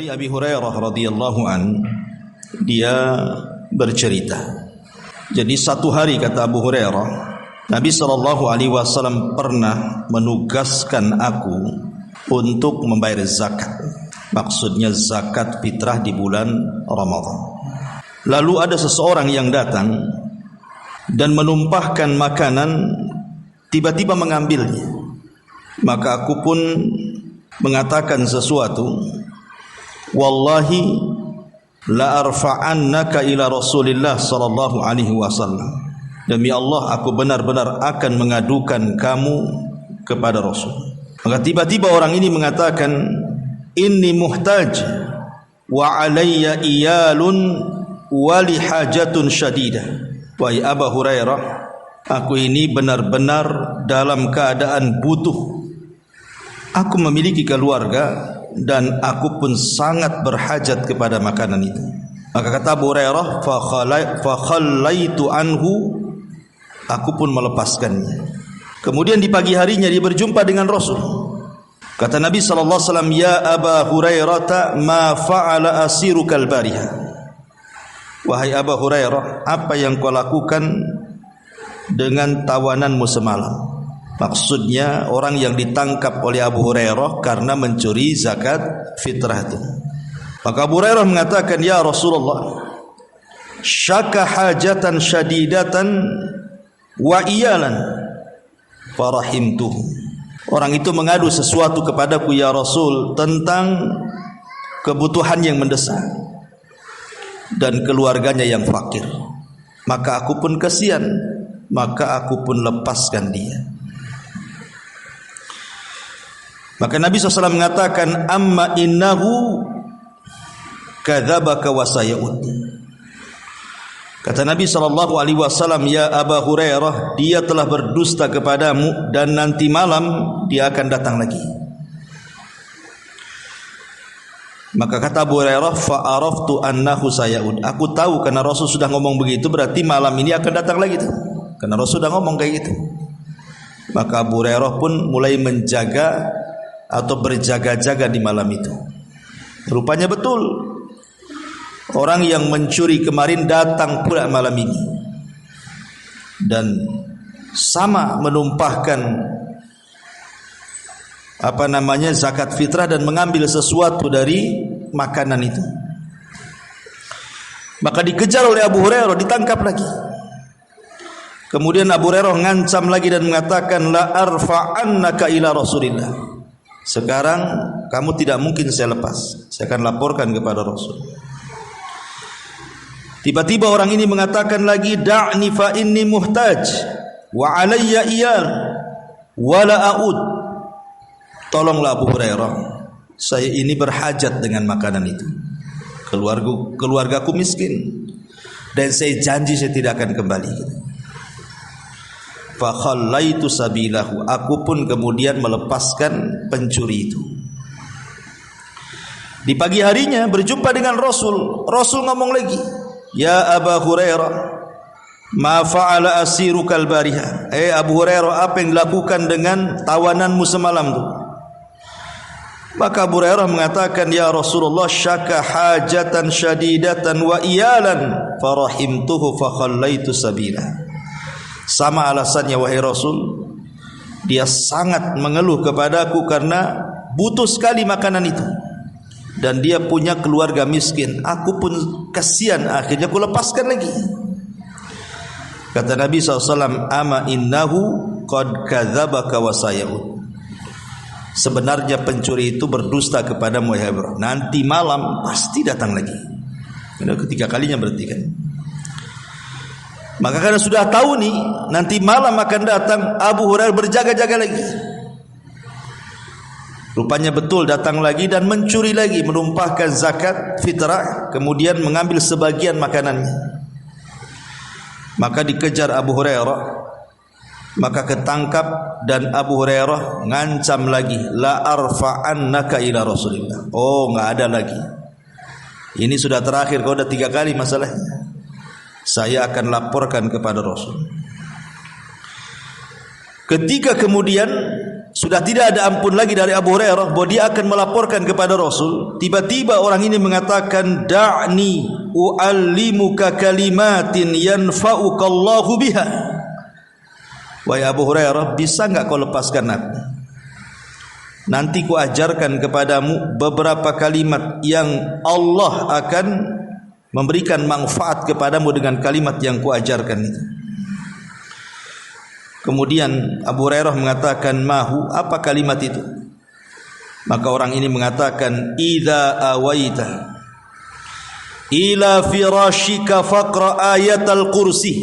Dari Abi Hurairah radhiyallahu an, dia bercerita. Jadi satu hari, kata Abu Hurairah, Nabi SAW pernah menugaskan aku untuk membayar zakat. Maksudnya zakat fitrah di bulan Ramadan. Lalu ada seseorang yang datang dan menumpahkan makanan, tiba-tiba mengambilnya. Maka aku pun mengatakan sesuatu, wallahi la arfa'annaka ila Rasulillah sallallahu alaihi wasallam. Demi Allah, aku benar-benar akan mengadukan kamu kepada Rasul. Maka tiba-tiba orang ini mengatakan, inni muhtaj wa alayya iyalun wa li hajatun syadidah. Wahai Abu Hurairah, aku ini benar-benar dalam keadaan butuh. Aku memiliki keluarga dan aku pun sangat berhajat kepada makanan itu. Maka kata Abu Hurairah, fa khallaitu anhu, aku pun melepaskannya. Kemudian di pagi harinya dia berjumpa dengan Rasul. Kata Nabi SAW, ya Aba Hurairah, ma fa'ala asiruka al-bariha. Wahai Abu Hurairah, apa yang kau lakukan dengan tawananmu semalam? Maksudnya orang yang ditangkap oleh Abu Hurairah karena mencuri zakat fitrah itu. Maka Abu Hurairah mengatakan, ya Rasulullah, syaka hajatan syadidatan wa iyalan farahimtuhu. Orang itu mengadu sesuatu kepadaku, ya Rasul, tentang kebutuhan yang mendesak dan keluarganya yang fakir. Maka aku pun kasihan, maka aku pun lepaskan dia. Maka Nabi SAW mengatakan, amma innahu kadzabaka wa sayud. Kata Nabi SAW, ya Abu Hurairah, dia telah berdusta kepadamu dan nanti malam dia akan datang lagi. Maka kata Abu Hurairah, fa araftu annahu sayud. Aku tahu karena Rasul sudah ngomong begitu, berarti malam ini akan datang lagi tuh. Karena Rasul sudah ngomong kayak gitu. Maka Abu Hurairah pun mulai menjaga atau berjaga-jaga di malam itu. Rupanya betul, orang yang mencuri kemarin datang pula malam ini dan sama menumpahkan zakat fitrah dan mengambil sesuatu dari makanan itu. Maka dikejar oleh Abu Hurairah, ditangkap lagi. Kemudian Abu Hurairah ngancam lagi dan mengatakan, la arfa'annaka ila Rasulillah. Sekarang kamu tidak mungkin saya lepas, saya akan laporkan kepada Rasul. Tiba-tiba orang ini mengatakan lagi, da'ni fa inni muhtaj wa alayya iyal wa la a'ud. Tolonglah Abu Hurairah, saya ini berhajat dengan makanan itu. Keluargaku miskin dan saya janji saya tidak akan kembali. Fa khallaitu sabilahu, aku pun kemudian melepaskan pencuri itu. Di pagi harinya berjumpa dengan Rasul. Rasul ngomong lagi, ya Abu Hurairah, ma fa'ala asiruka al-bariha. Abu Hurairah, apa yang dilakukan dengan tawananmu semalam itu? Maka Abu Hurairah mengatakan, ya Rasulullah, syaka hajatan syadidatan wa iyalan farahimtuhu fa khallaitu sabilah. Sama alasannya, wahai Rasul, dia sangat mengeluh kepadaku karena butuh sekali makanan itu dan dia punya keluarga miskin. Aku pun kasihan, akhirnya aku lepaskan lagi. Kata Nabi SAW, ama innahu qad kadzabaka wa sayud. Sebenarnya pencuri itu berdusta kepadamu, wahai Ibrahim. Nanti malam pasti datang lagi. Ketiga kalinya berarti kan. Maka karena sudah tahu nih nanti malam akan datang, Abu Hurairah berjaga-jaga lagi. Rupanya betul datang lagi dan mencuri lagi, menumpahkan zakat fitrah, kemudian mengambil sebagian makanannya. Maka dikejar Abu Hurairah, maka ketangkap dan Abu Hurairah ngancam lagi, la arfa'annaka ila Rasulillah. Oh, enggak ada lagi. Ini sudah terakhir, kau udah 3 kali masalahnya. Saya akan laporkan kepada Rasul. Ketika kemudian Sudah tidak ada ampun lagi dari Abu Hurairah bahwa dia akan melaporkan kepada Rasul. Tiba-tiba orang ini mengatakan, da'ni u'allimuka kalimatin yanfa'uka Allahu biha. Wahai Abu Hurairah, bisa enggak kau lepaskan aku? Nanti ku ajarkan kepadamu beberapa kalimat yang Allah akan memberikan manfaat kepadamu dengan kalimat yang ku ajarkan itu. Kemudian Abu Hurairah mengatakan, mahu, apa kalimat itu? Maka orang ini mengatakan, idza awaita ila firashika faqra ayatal kursi,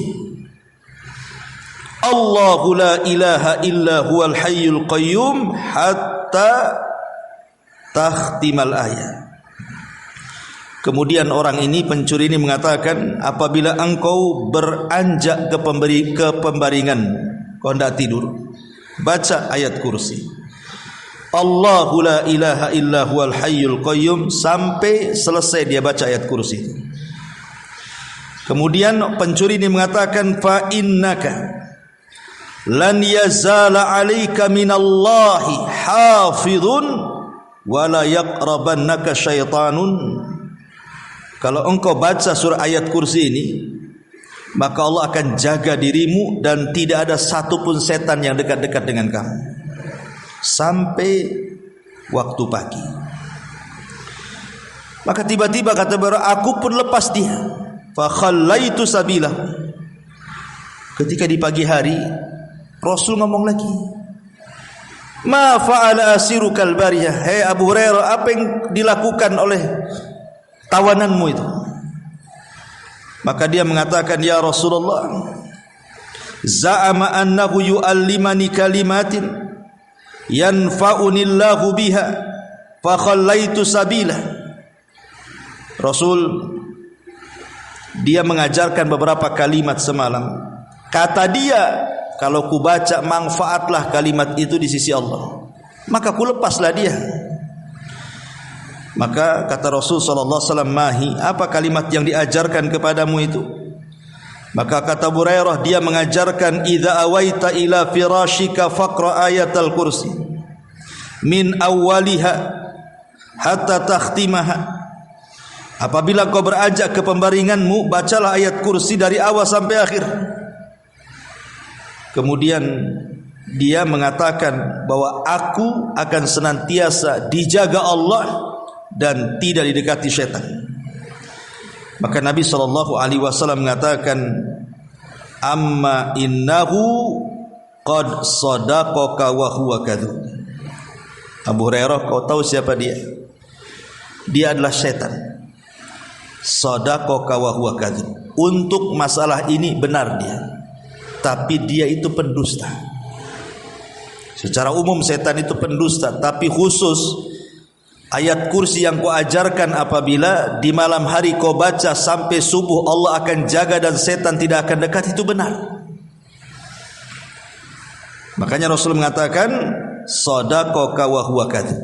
Allahu la ilaha illa huwal hayyul qayyum hatta takhtimal ayat. Kemudian orang ini, pencuri ini mengatakan, apabila engkau beranjak ke pembaringan, kau hendak tidur, baca ayat kursi, Allahu la ilaha illa huwal hayyul qayyum, sampai selesai dia baca ayat kursi. Kemudian pencuri ini mengatakan, fa innaka lan yazala alayka minallahi hafidhun wa la yaqrabannaka syaitanun. Kalau engkau baca surah ayat kursi ini, maka Allah akan jaga dirimu dan tidak ada satupun setan yang dekat-dekat dengan kamu sampai waktu pagi. Maka tiba-tiba kata beliau, aku pun lepas dia. Fa khallaitu sabilah. Ketika di pagi hari, Rasul ngomong lagi, ma fa'ala asirukal bariyah. Hei Abu Hurairah, apa yang dilakukan oleh tawananmu itu? Maka dia mengatakan, ya Rasulullah, za'ama annahu yu'allimani kalimatin yanfa'unillahu biha fa khallaitu sabila. Rasul, dia mengajarkan beberapa kalimat semalam. Kata dia, kalau ku baca manfaatlah kalimat itu di sisi Allah, maka ku lepaslah dia. Maka kata Rasul sallallahu alaihi wasallam, mahi, apa kalimat yang diajarkan kepadamu itu? Maka kata Abu Hurairah, dia mengajarkan, idza awaita ila firashika faqra ayatal kursi min awwaliha hatta takhtimaha. Apabila kau beranjak ke pembaringanmu, bacalah ayat kursi dari awal sampai akhir. Kemudian dia mengatakan bahwa aku akan senantiasa dijaga Allah dan tidak didekati syaitan. Maka Nabi SAW mengatakan, amma innahu qad sadaqaka wa huwa kadzub. Abu Hurairah, kau tahu siapa dia? Dia adalah syaitan. Sadaqaka wa huwa kadzub. Untuk masalah ini benar dia, tapi dia itu pendusta. Secara umum setan itu pendusta, tapi khusus ayat kursi yang kau ajarkan, apabila di malam hari kau baca sampai subuh, Allah akan jaga dan setan tidak akan dekat, itu benar. Makanya Rasul mengatakan, shadaqaka wa huwa kadzib.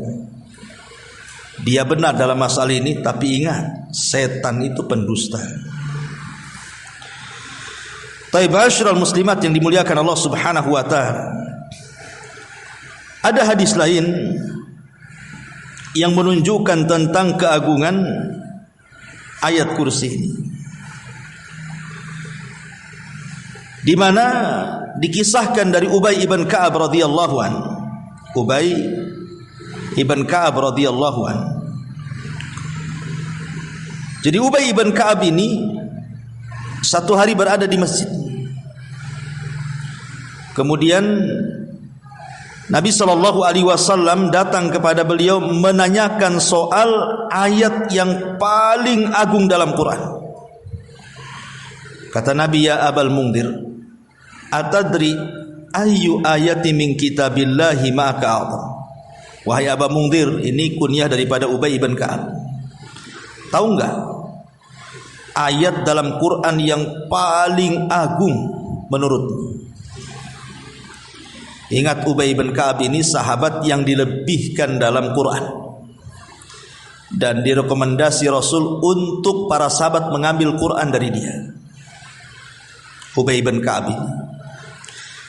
Dia benar dalam masalah ini, tapi ingat, setan itu pendusta. Taibasyiral muslimat yang dimuliakan Allah Subhanahu wa taala. Ada hadis lain yang menunjukkan tentang keagungan ayat kursi ini, di mana dikisahkan dari Ubay ibn Ka'ab radhiyallahu an. Ubay ibn Ka'ab radhiyallahu an. Jadi Ubay ibn Ka'ab ini satu hari berada di masjid. Kemudian Nabi SAW datang kepada beliau menanyakan soal ayat yang paling agung dalam Quran. Kata Nabi, ya Abal Mungdir, atadri ayyu ayati min kitabillahi ma'aka a'zam. Wahai Aba Mungdir, ini kunyah daripada Ubay ibn Ka'ab. Tahu enggak ayat dalam Quran yang paling agung menurutmu? Ingat, Ubay bin Ka'ab ini sahabat yang dilebihkan dalam Quran, dan direkomendasi Rasul untuk para sahabat mengambil Quran dari dia. Ubay bin Ka'ab ini.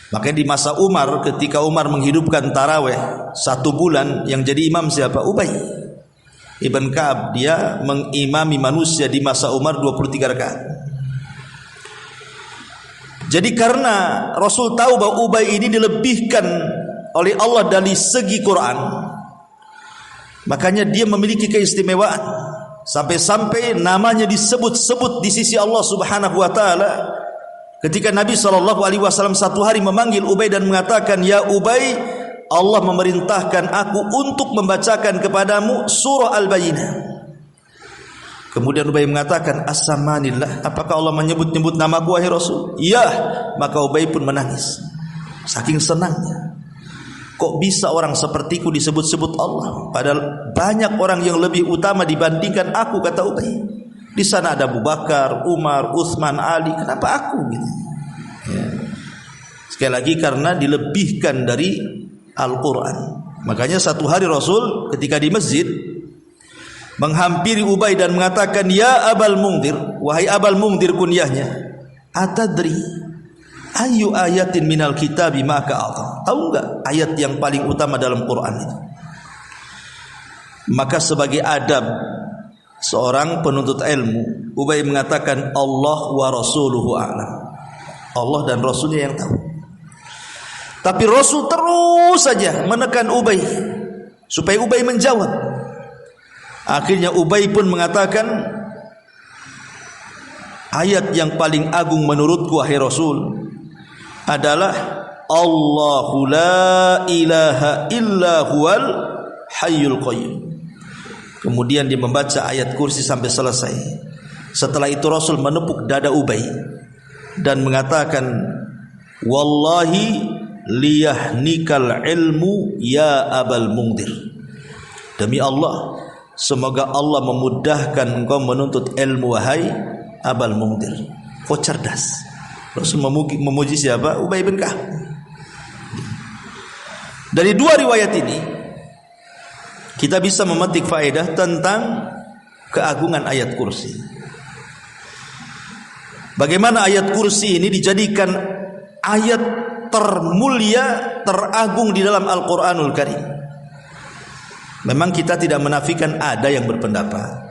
Makanya di masa Umar, ketika Umar menghidupkan taraweh 1 bulan, yang jadi imam siapa? Ubay ibn Ka'ab. Dia mengimami manusia di masa Umar 23 rakaat. Jadi karena Rasul tahu bahwa Ubay ini dilebihkan oleh Allah dari segi Quran, makanya dia memiliki keistimewaan sampai-sampai namanya disebut-sebut di sisi Allah Subhanahu wa taala. Ketika Nabi SAW 1 hari memanggil Ubay dan mengatakan, "Ya Ubay, Allah memerintahkan aku untuk membacakan kepadamu surah Al-Bayyinah." Kemudian Ubay mengatakan, "As-samanillah, apakah Allah menyebut-nyebut namaku wahai Rasul?" "Ya." Maka Ubay pun menangis saking senangnya. Kok bisa orang sepertiku disebut-sebut Allah, padahal banyak orang yang lebih utama dibandingkan aku, kata Ubay. Di sana ada Abu Bakar, Umar, Utsman, Ali, kenapa aku gitu? Ya. Sekali lagi karena dilebihkan dari Al-Quran. Makanya 1 hari Rasul ketika di masjid menghampiri Ubay dan mengatakan, "Ya Abal Mungdir, wahai Abal Mungdir kunyahnya, atadri ayu ayatin minal kitabi maka a'zam?" Tahu enggak ayat yang paling utama dalam Quran itu? Maka sebagai adab seorang penuntut ilmu, Ubay mengatakan, "Allah wa rasuluhu a'lam." Allah dan Rasulnya yang tahu. Tapi Rasul terus saja menekan Ubay supaya Ubay menjawab. Akhirnya Ubay pun mengatakan, "Ayat yang paling agung menurutku wahai Rasul adalah Allahu la ilaha illa huwal hayyul qayyum." Kemudian dia membaca ayat kursi sampai selesai. Setelah itu Rasul menepuk dada Ubay dan mengatakan, "Wallahi liyahnikal ilmu ya Abal Mungdir." Demi Allah, semoga Allah memudahkan engkau menuntut ilmu wahai Abal Mungdir. Kau cerdas. Rasul memuji siapa? Ubay bin Ka'ab. Dari 2 riwayat ini kita bisa memetik faedah tentang keagungan ayat kursi. Bagaimana ayat kursi ini dijadikan ayat termulia, teragung di dalam Al-Quranul Karim. Memang kita tidak menafikan ada yang berpendapat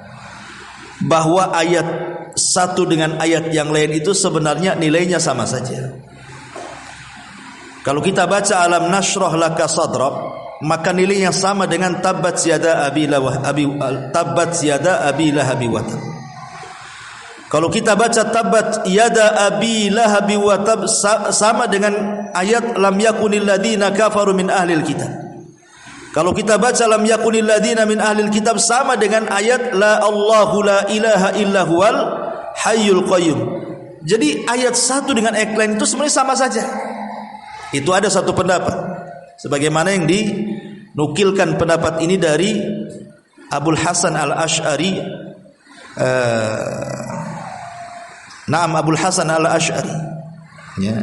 bahwa ayat satu dengan ayat yang lain itu sebenarnya nilainya sama saja. Kalau kita baca Alam Nashrah Laka Sadrak, maka nilainya sama dengan Tabbat Yada Abi Lahab wa Tab. Kalau kita baca Tabbat Yada Abi Lahab wa Tab sama dengan ayat Lam yakunil ladina kafaru min ahlil kitab. Kalau kita baca Lam yakunil ladina min ahlil kitab sama dengan ayat La Allahu la ilaha illa huwal hayyul qayyum. Jadi ayat satu dengan ayat lain itu sebenarnya sama saja. Itu ada satu pendapat sebagaimana yang dinukilkan pendapat ini dari Abul Hasan Al-Asy'ari. Abul Hasan Al-Asy'ari, ya.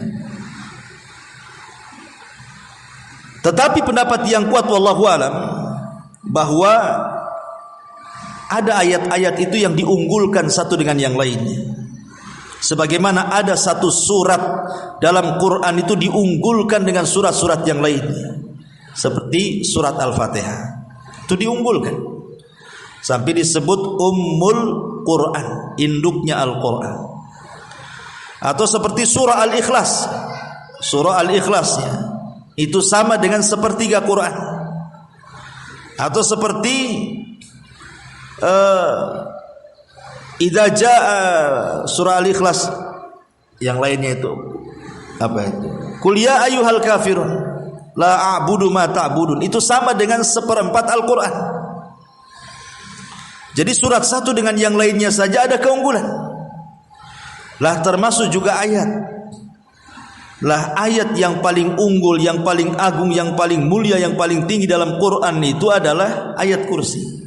Tetapi pendapat yang kuat wallahu alam bahwa ada ayat-ayat itu yang diunggulkan satu dengan yang lainnya. Sebagaimana ada satu surat dalam Quran itu diunggulkan dengan surat-surat yang lainnya. Seperti surat Al-Fatihah. Itu diunggulkan. Sampai disebut Ummul Quran, induknya Al-Quran. Atau seperti surah Al-Ikhlas. Surah Al-Ikhlas, ya, itu sama dengan sepertiga Quran. Atau seperti Idza jaa surah Al-Ikhlas yang lainnya itu apa itu? Qul ya ayyuhal kafirun la a'budu ma ta'budun. Itu sama dengan 1/4 Al-Qur'an. Jadi surat satu dengan yang lainnya saja ada keunggulan. Lah termasuk juga ayat. Lah ayat yang paling unggul, yang paling agung, yang paling mulia, yang paling tinggi dalam Quran itu adalah ayat kursi.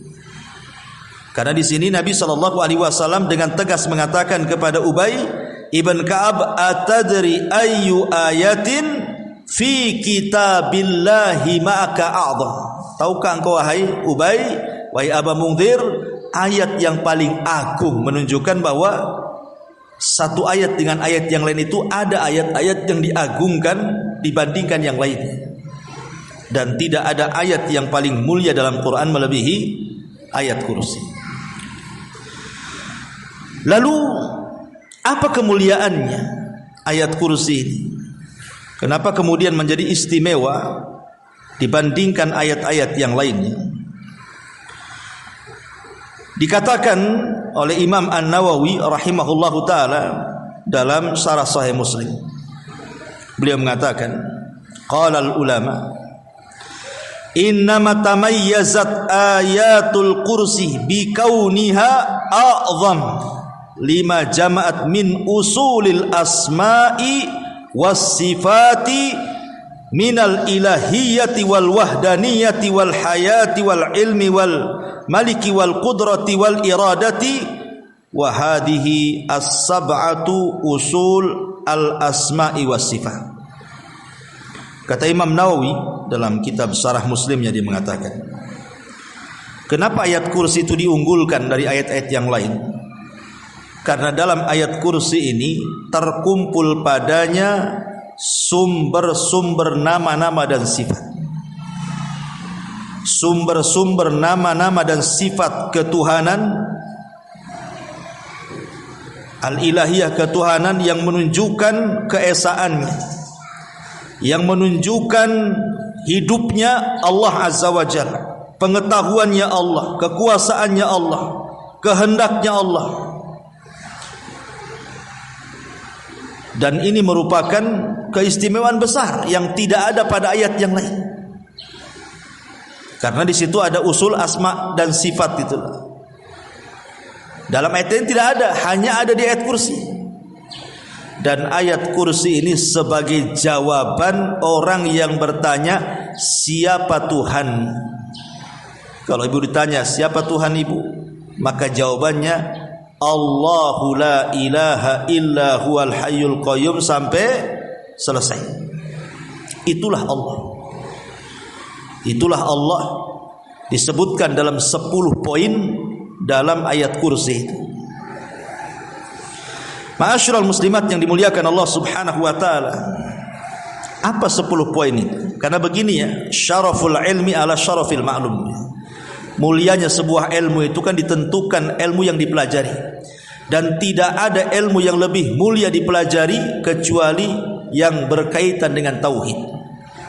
Karena di sini Nabi SAW dengan tegas mengatakan kepada Ubay ibn Ka'ab, "Atadri ayyu ayatin fi kitabillahi ma'aka a'zam?" Tahukah engkau wahai Ubay, wahai Aba Mungdir, ayat yang paling agung, menunjukkan bahwa satu ayat dengan ayat yang lain itu ada ayat-ayat yang diagungkan dibandingkan yang lainnya. Dan tidak ada ayat yang paling mulia dalam Quran melebihi ayat kursi. Lalu apa kemuliaannya ayat kursi ini? Kenapa kemudian menjadi istimewa dibandingkan ayat-ayat yang lainnya? Dikatakan oleh Imam An-Nawawi rahimahullahu taala dalam Syarah Sahih Muslim. Beliau mengatakan, qala al-ulama innama tamayyazat ayatul kursi bi kauniha a'zam lima jama'at min usulil asma'i was sifati minal ilahiyyati wal wahdaniyati wal hayati wal ilmi wal maliki wal qudrati wal iradati wa hadhihi as-sab'atu usul al asma'i was sifat. Kata Imam Nawawi dalam kitab Syarah Muslimnya, dia mengatakan, kenapa ayat kursi itu diunggulkan dari ayat-ayat yang lain? Karena dalam ayat kursi ini terkumpul padanya sumber-sumber nama-nama dan sifat. Sumber-sumber nama-nama dan sifat ketuhanan, al-ilahiyah, ketuhanan yang menunjukkan keesaannya, yang menunjukkan hidupnya Allah Azza wa Jalla, pengetahuannya Allah, kekuasaannya Allah, kehendaknya Allah. Dan ini merupakan keistimewaan besar yang tidak ada pada ayat yang lain. Karena di situ ada usul asma dan sifat itu. Dalam ayat ini tidak ada, hanya ada di ayat kursi. Dan ayat kursi ini sebagai jawaban orang yang bertanya, siapa Tuhan? Kalau ibu ditanya siapa Tuhan ibu, maka jawabannya Allahu la ilaha illa huwal hayyul qayyum sampai selesai. Itulah Allah. Itulah Allah disebutkan dalam 10 poin dalam ayat kursi itu. Ma'asyiral muslimat yang dimuliakan Allah Subhanahu wa taala. Apa 10 poin ini? Karena begini ya, syaraful ilmi ala syarafil ma'lum. Mulianya sebuah ilmu itu kan ditentukan ilmu yang dipelajari. Dan tidak ada ilmu yang lebih mulia dipelajari kecuali yang berkaitan dengan tauhid.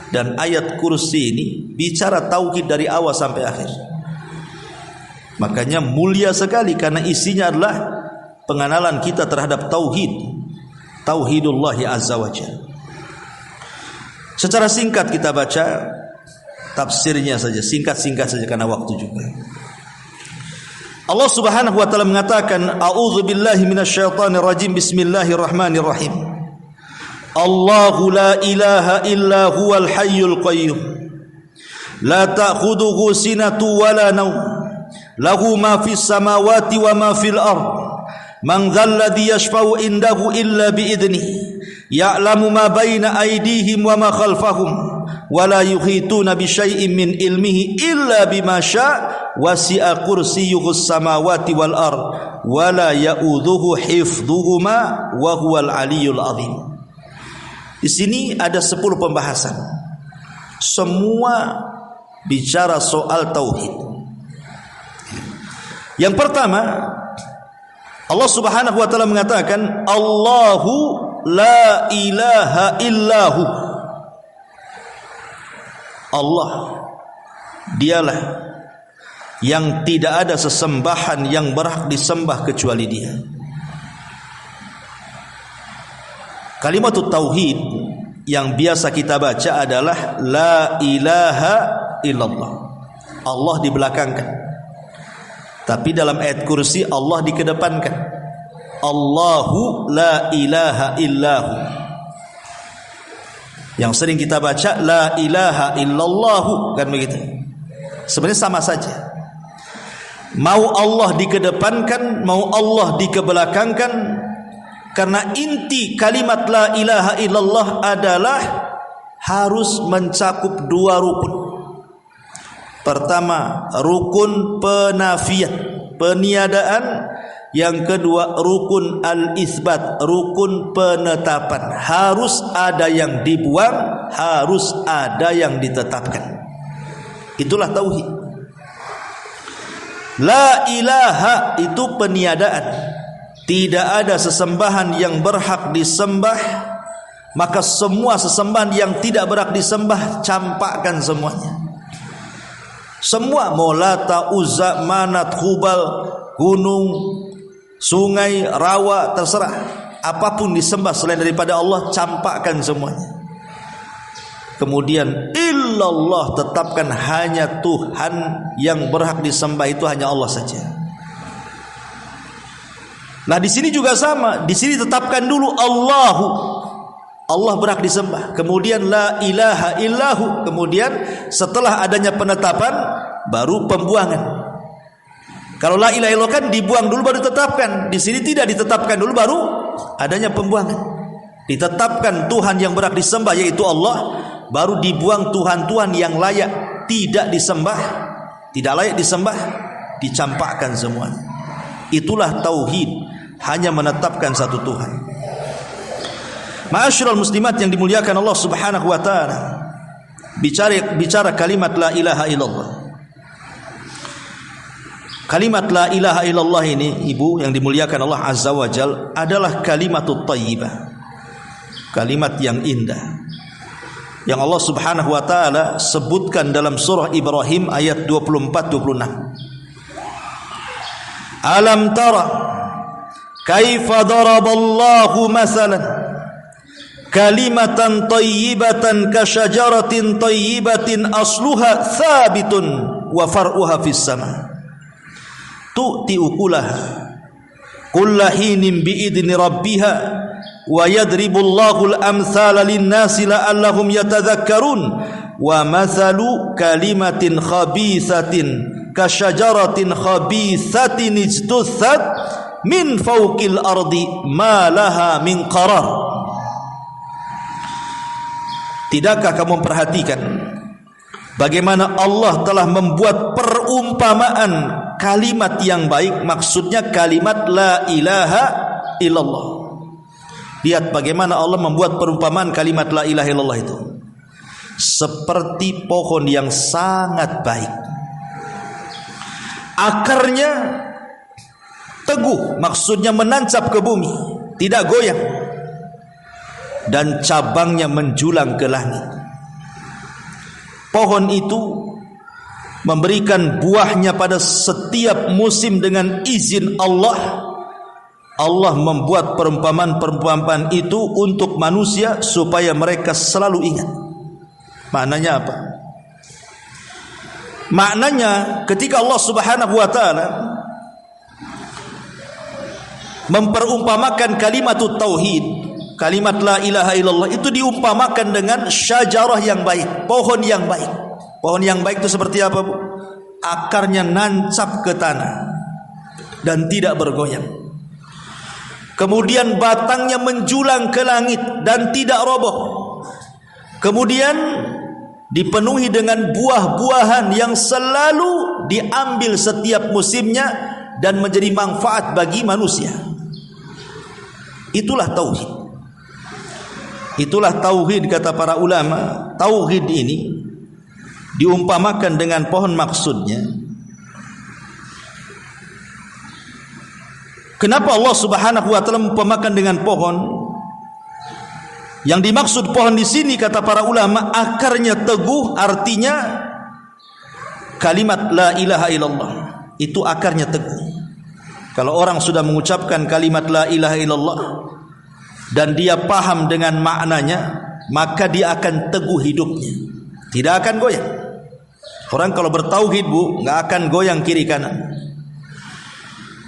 Dan ayat kursi ini bicara tauhid dari awal sampai akhir. Makanya mulia sekali karena isinya adalah pengenalan kita terhadap tauhid, tauhidullah azza wa jalla. Secara singkat kita baca tafsirnya saja, singkat-singkat saja karena waktu juga. Allah Subhanahu wa taala mengatakan, a'udzu billahi minasyaitonir rajim, bismillahirrahmanirrahim. Allahu la ilaha illa huwal hayyul qayyum. La ta'khudhuhu sinatun wa la nawm. Lahu ma fis samawati wa ma fil ardh. Man dzalladzi yashfa'u indahu illa biidnih. Ya'lamu ma baina aydihim wa ma khalfahum wa la yuhituna bi syai'in min ilmihi illa bima syaa' wasi'a kursiyyuhus samawati wal ard wa la ya'udzuhu hifdhuhuma wa huwal aliyyul azim. Di sini ada 10 pembahasan. Semua bicara soal tauhid. Yang pertama, Allah Subhanahu wa taala mengatakan, Allahu la ilaha illahu. Allah, dialah yang tidak ada sesembahan yang berhak disembah kecuali Dia. Kalimat tauhid yang biasa kita baca adalah la ilaha illallah. Allah dibelakangkan. Tapi dalam ayat kursi Allah dikedepankan. Allahu la ilaha illahu. Yang sering kita baca la ilaha illallahu, kan begitu. Sebenarnya sama saja. Mau Allah dikedepankan, mau Allah dikebelakangkan, karena inti kalimat la ilaha illallah adalah harus mencakup 2 rukun. Pertama, rukun penafian, peniadaan, Yang kedua, rukun al-itsbat, rukun penetapan. Harus ada yang dibuang, harus ada yang ditetapkan. Itulah tauhid. La ilaha itu peniadaan. Tidak ada sesembahan yang berhak disembah, maka semua sesembahan yang tidak berhak disembah campakkan semuanya. Semua, Molata, Uzza, Manat, Hubal, gunung, sungai, rawa, terserah. Apapun disembah selain daripada Allah, campakkan semuanya. Kemudian illallah, tetapkan hanya Tuhan yang berhak disembah, itu hanya Allah saja. Nah, di sini juga sama. Di sini tetapkan dulu Allahu, Allah berhak disembah. Kemudian la ilaha illahu. Kemudian setelah adanya penetapan baru pembuangan. Kalau la ilaha illallah kan dibuang dulu baru ditetapkan. Di sini tidak ditetapkan dulu baru adanya pembuangan. Ditetapkan Tuhan yang berhak disembah yaitu Allah, baru dibuang Tuhan-Tuhan yang layak tidak disembah, tidak layak disembah, dicampakkan semuanya. Itulah tauhid. Hanya menetapkan satu Tuhan. Ma'asyiral muslimat yang dimuliakan Allah Subhanahu wa taala. Bicara kalimat la ilaha illallah. Kalimat la ilaha illallah ini, Ibu yang dimuliakan Allah Azza wa Jal, adalah kalimatut thayyibah. Kalimat yang indah. Yang Allah Subhanahu wa taala sebutkan dalam surah Ibrahim ayat 24-26. Alam tara kaifa daraballahu masalan kalimatan thayyibatan kasyajaratin thayyibatin asluha thabitun wa far'uha fis sama tu'ti ukulaha kullahinin bi'idni rabbiha wa yadribullahu al-amthala lin-nasi la'allahum yatadhakkarun wa mathalu kalimatin khabithatin kasyajaratin khabithatin ijtuthat min fawqil ardi ma laha min qarar. Tidakkah kamu perhatikan bagaimana Allah telah membuat perumpamaan kalimat yang baik, maksudnya kalimat la ilaha illallah. Lihat bagaimana Allah membuat perumpamaan kalimat la ilaha illallah itu. Seperti pohon yang sangat baik. Akarnya teguh, maksudnya menancap ke bumi, tidak goyang. Dan cabangnya menjulang ke langit. Pohon itu memberikan buahnya pada setiap musim dengan izin Allah. Allah membuat perumpamaan-perumpamaan itu untuk manusia supaya mereka selalu ingat. Maknanya apa? Maknanya ketika Allah Subhanahu wa taala memperumpamakan kalimatut tauhid, kalimat la ilaha illallah itu diumpamakan dengan syajarah yang baik, pohon yang baik. Pohon yang baik itu seperti apa, Bu? Akarnya nancap ke tanah dan tidak bergoyang. Kemudian batangnya menjulang ke langit dan tidak roboh. Kemudian dipenuhi dengan buah-buahan yang selalu diambil setiap musimnya dan menjadi manfaat bagi manusia. Itulah tauhid. Itulah tauhid kata para ulama. Tauhid ini diumpamakan dengan pohon, maksudnya kenapa Allah Subhanahu wa taala mengumpamakan dengan pohon? Yang dimaksud pohon di sini kata para ulama, akarnya teguh, artinya kalimat la ilaha illallah itu akarnya teguh. Kalau orang sudah mengucapkan kalimat la ilaha illallah dan dia paham dengan maknanya, maka dia akan teguh hidupnya, tidak akan goyang. Orang kalau bertauhid, Bu, nggak akan goyang kiri kanan,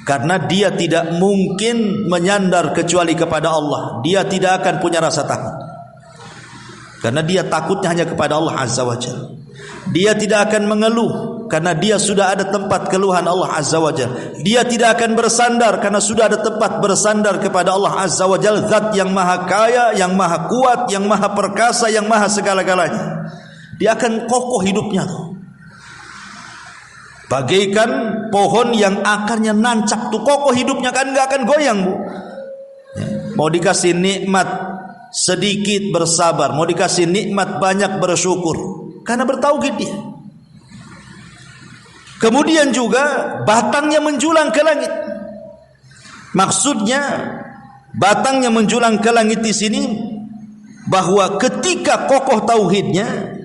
karena dia tidak mungkin menyandar kecuali kepada Allah. Dia tidak akan punya rasa takut, karena dia takutnya hanya kepada Allah Azza wa Jalla. Dia tidak akan mengeluh, karena dia sudah ada tempat keluhan Allah Azza wa Jalla. Dia tidak akan bersandar, karena sudah ada tempat bersandar kepada Allah Azza wa Jalla, zat yang maha kaya, yang maha kuat, yang maha perkasa, yang maha segala-galanya. Dia akan kokoh hidupnya tuh. Bagaikan pohon yang akarnya nancap tuh, kokoh hidupnya kan, nggak akan goyang, Bu. Mau dikasih nikmat sedikit bersabar, mau dikasih nikmat banyak bersyukur, karena bertauhid dia. Kemudian juga batangnya menjulang ke langit. Maksudnya batangnya menjulang ke langit di sini bahwa ketika kokoh tauhidnya,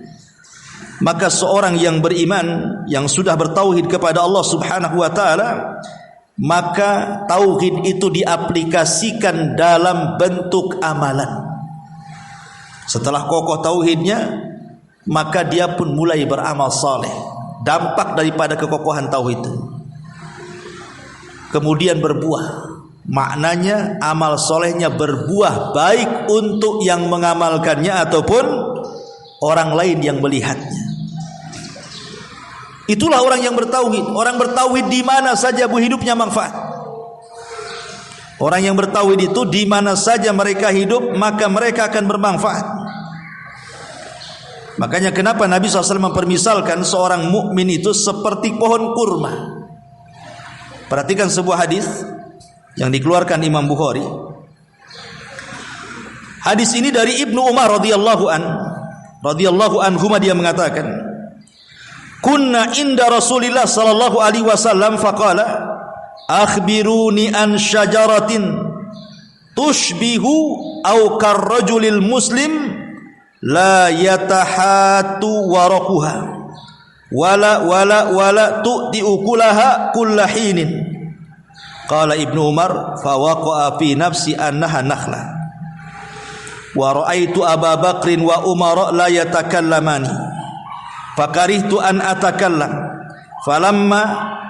maka seorang yang beriman, yang sudah bertauhid kepada Allah Subhanahu wa taala, maka tauhid itu diaplikasikan dalam bentuk amalan. Setelah kokoh tauhidnya, maka dia pun mulai beramal saleh. Dampak daripada kekokohan tauhid itu kemudian berbuah. Maknanya amal solehnya berbuah baik untuk yang mengamalkannya ataupun orang lain yang melihatnya. Itulah orang yang bertauhid. Orang bertauhid di mana saja bu hidupnya manfaat. Orang yang bertauhid itu di mana saja mereka hidup, maka mereka akan bermanfaat. Makanya kenapa Nabi SAW mempermisalkan seorang mukmin itu seperti pohon kurma. Perhatikan sebuah hadis yang dikeluarkan Imam Bukhari. Hadis ini dari Ibnu Umar radhiyallahu anhuma, dia mengatakan, kunna inda Rasulillah sallallahu alaihi wasallam faqala akhbiruni an syajaratin tushbihu aw karrajulil muslim la yatahatu waraquha wala tu'ti ukulaha kullahinin. Qala Ibnu Umar fawaqa'a fi nafsi annaha nakhla wa ra'aitu Aba Bakrin wa Umar la yatakallamani fakarihtu an atakallam falamma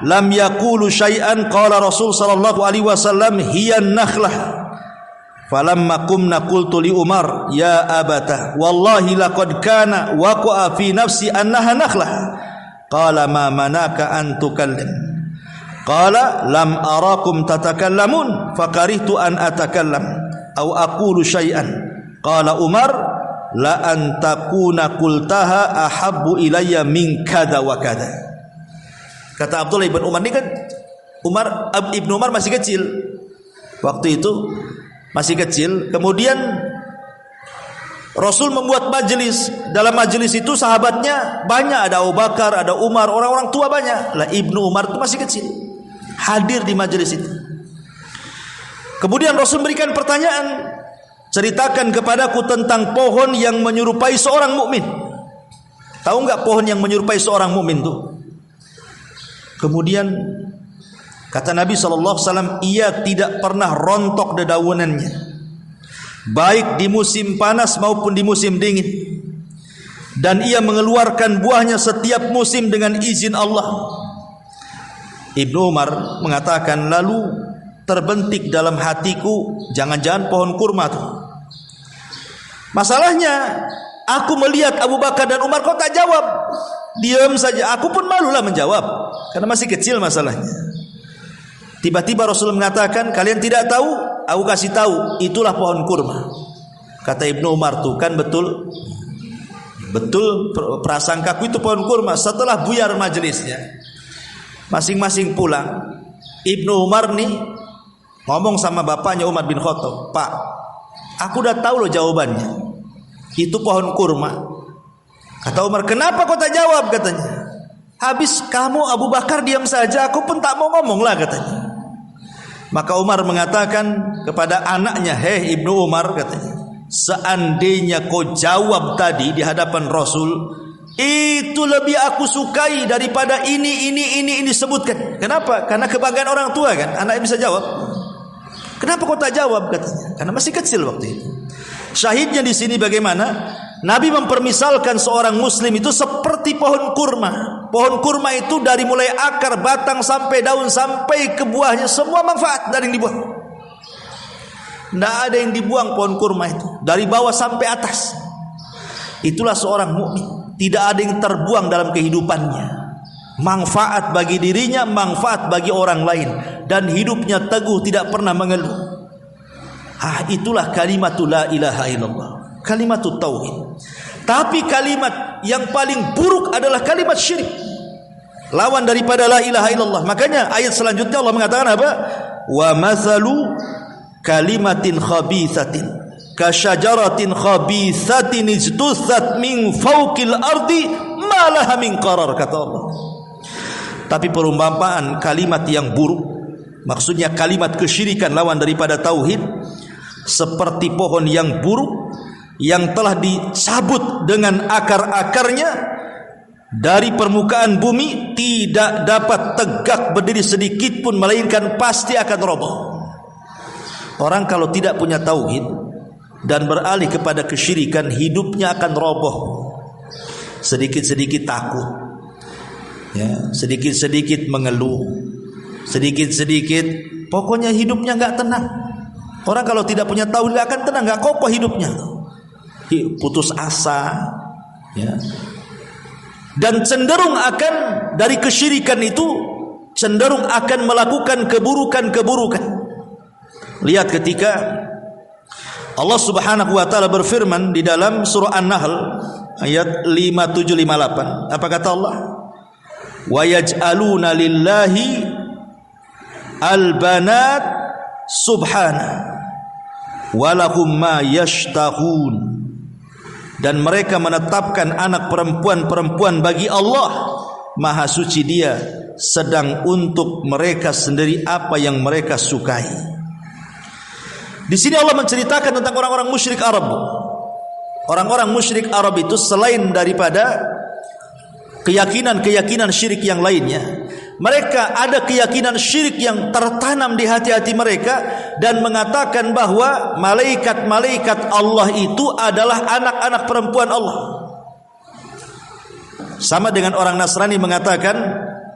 lam yaqulu syai'an qala Rasul sallallahu alaihi wasallam hiya nakhlah falamma qumna qultu li Umar ya abata wallahi laqad kana waqa'a fi nafsi annaha nakhlah qala ma manaka an tukallim qala lam arakum tatakallamun fakarihtu an atakallam aw aqulu syai'an qala Umar la an takuna qultaha ahabbu ilayya min kada wa kada. Kata Abdullah ibn Umar, ini kan Ibnu Umar masih kecil waktu itu, masih kecil. Kemudian Rasul membuat majelis. Dalam majelis itu sahabatnya banyak, ada Abu Bakar, ada Umar, orang-orang tua banyak. Lah Ibnu Umar itu masih kecil, hadir di majelis itu. Kemudian Rasul berikan pertanyaan, ceritakan kepadaku tentang pohon yang menyerupai seorang mukmin. Tahu enggak pohon yang menyerupai seorang mukmin itu? Kemudian kata Nabi SAW, ia tidak pernah rontok dedaunannya, baik di musim panas maupun di musim dingin, dan ia mengeluarkan buahnya setiap musim dengan izin Allah. Ibnu Umar mengatakan, lalu terbentik dalam hatiku, jangan-jangan pohon kurma tuh. Masalahnya aku melihat Abu Bakar dan Umar kok tak jawab, diam saja. Aku pun malulah menjawab karena masih kecil masalahnya. Tiba-tiba Rasul mengatakan, kalian tidak tahu? Aku kasih tahu, itulah pohon kurma. Kata Ibnu Umar, tuh kan betul prasangkaku itu pohon kurma. Setelah buyar majelisnya, masing-masing pulang, Ibnu Umar nih ngomong sama bapaknya Umar bin Khattab, Pak, aku udah tahu loh jawabannya, itu pohon kurma. Kata Umar, kenapa kau tak jawab? Katanya, habis kamu Abu Bakar diam saja, aku pun tak mau ngomong lah, katanya. Maka Umar mengatakan kepada anaknya, hei Ibnu Umar, katanya, seandainya kau jawab tadi di hadapan Rasul, itu lebih aku sukai daripada ini sebutkan. Kenapa? Karena kebanggaan orang tua kan, anak bisa jawab. Kenapa kau tak jawab? Katanya, karena masih kecil waktu itu. Syahidnya di sini bagaimana? Nabi mempermisalkan seorang muslim itu seperti pohon kurma. Pohon kurma itu dari mulai akar, batang sampai daun sampai ke buahnya, semua manfaat dari yang dibuang. Tidak ada yang dibuang pohon kurma itu, dari bawah sampai atas. Itulah seorang mukmin. Tidak ada yang terbuang dalam kehidupannya. Manfaat bagi dirinya, manfaat bagi orang lain, dan hidupnya teguh, tidak pernah mengeluh. Itulah kalimatul la ilaha illallah, kalimatul tauhid. Tapi kalimat yang paling buruk adalah kalimat syirik. lawan daripada la ilaha illallah. Makanya ayat selanjutnya Allah mengatakan apa? Wa mathalu kalimatin khabithatin kasyajaratin khabithatin ijtutsat min fawqil ardi ma laha min qarar, kata Allah. Tapi perumpamaan kalimat yang buruk, maksudnya kalimat kesyirikan lawan daripada tauhid, seperti pohon yang buruk yang telah dicabut dengan akar-akarnya dari permukaan bumi, tidak dapat tegak berdiri sedikit pun, melainkan pasti akan roboh. Orang kalau tidak punya tauhid dan beralih kepada kesyirikan, hidupnya akan roboh. Sedikit-sedikit takut, ya, sedikit-sedikit mengeluh, sedikit-sedikit, pokoknya hidupnya nggak tenang. Orang kalau tidak punya tauhid nggak akan tenang, nggak kokoh hidupnya, putus asa, ya. Dan cenderung akan dari kesyirikan itu, cenderung akan melakukan keburukan-keburukan. Lihat ketika Allah Subhanahu wa taala berfirman di dalam surah An-Nahl ayat 5758, apa kata Allah? Wa yaj'aluna lillahi al-banat subhana wa lahum ma yashtahun. Dan mereka menetapkan anak perempuan-perempuan bagi Allah, Maha suci Dia, sedang untuk mereka sendiri apa yang mereka sukai. Di sini Allah menceritakan tentang orang-orang musyrik Arab. Orang-orang musyrik Arab itu selain daripada keyakinan-keyakinan syirik yang lainnya, mereka ada keyakinan syirik yang tertanam di hati-hati mereka, dan mengatakan bahwa malaikat-malaikat Allah itu adalah anak-anak perempuan Allah. Sama dengan orang Nasrani mengatakan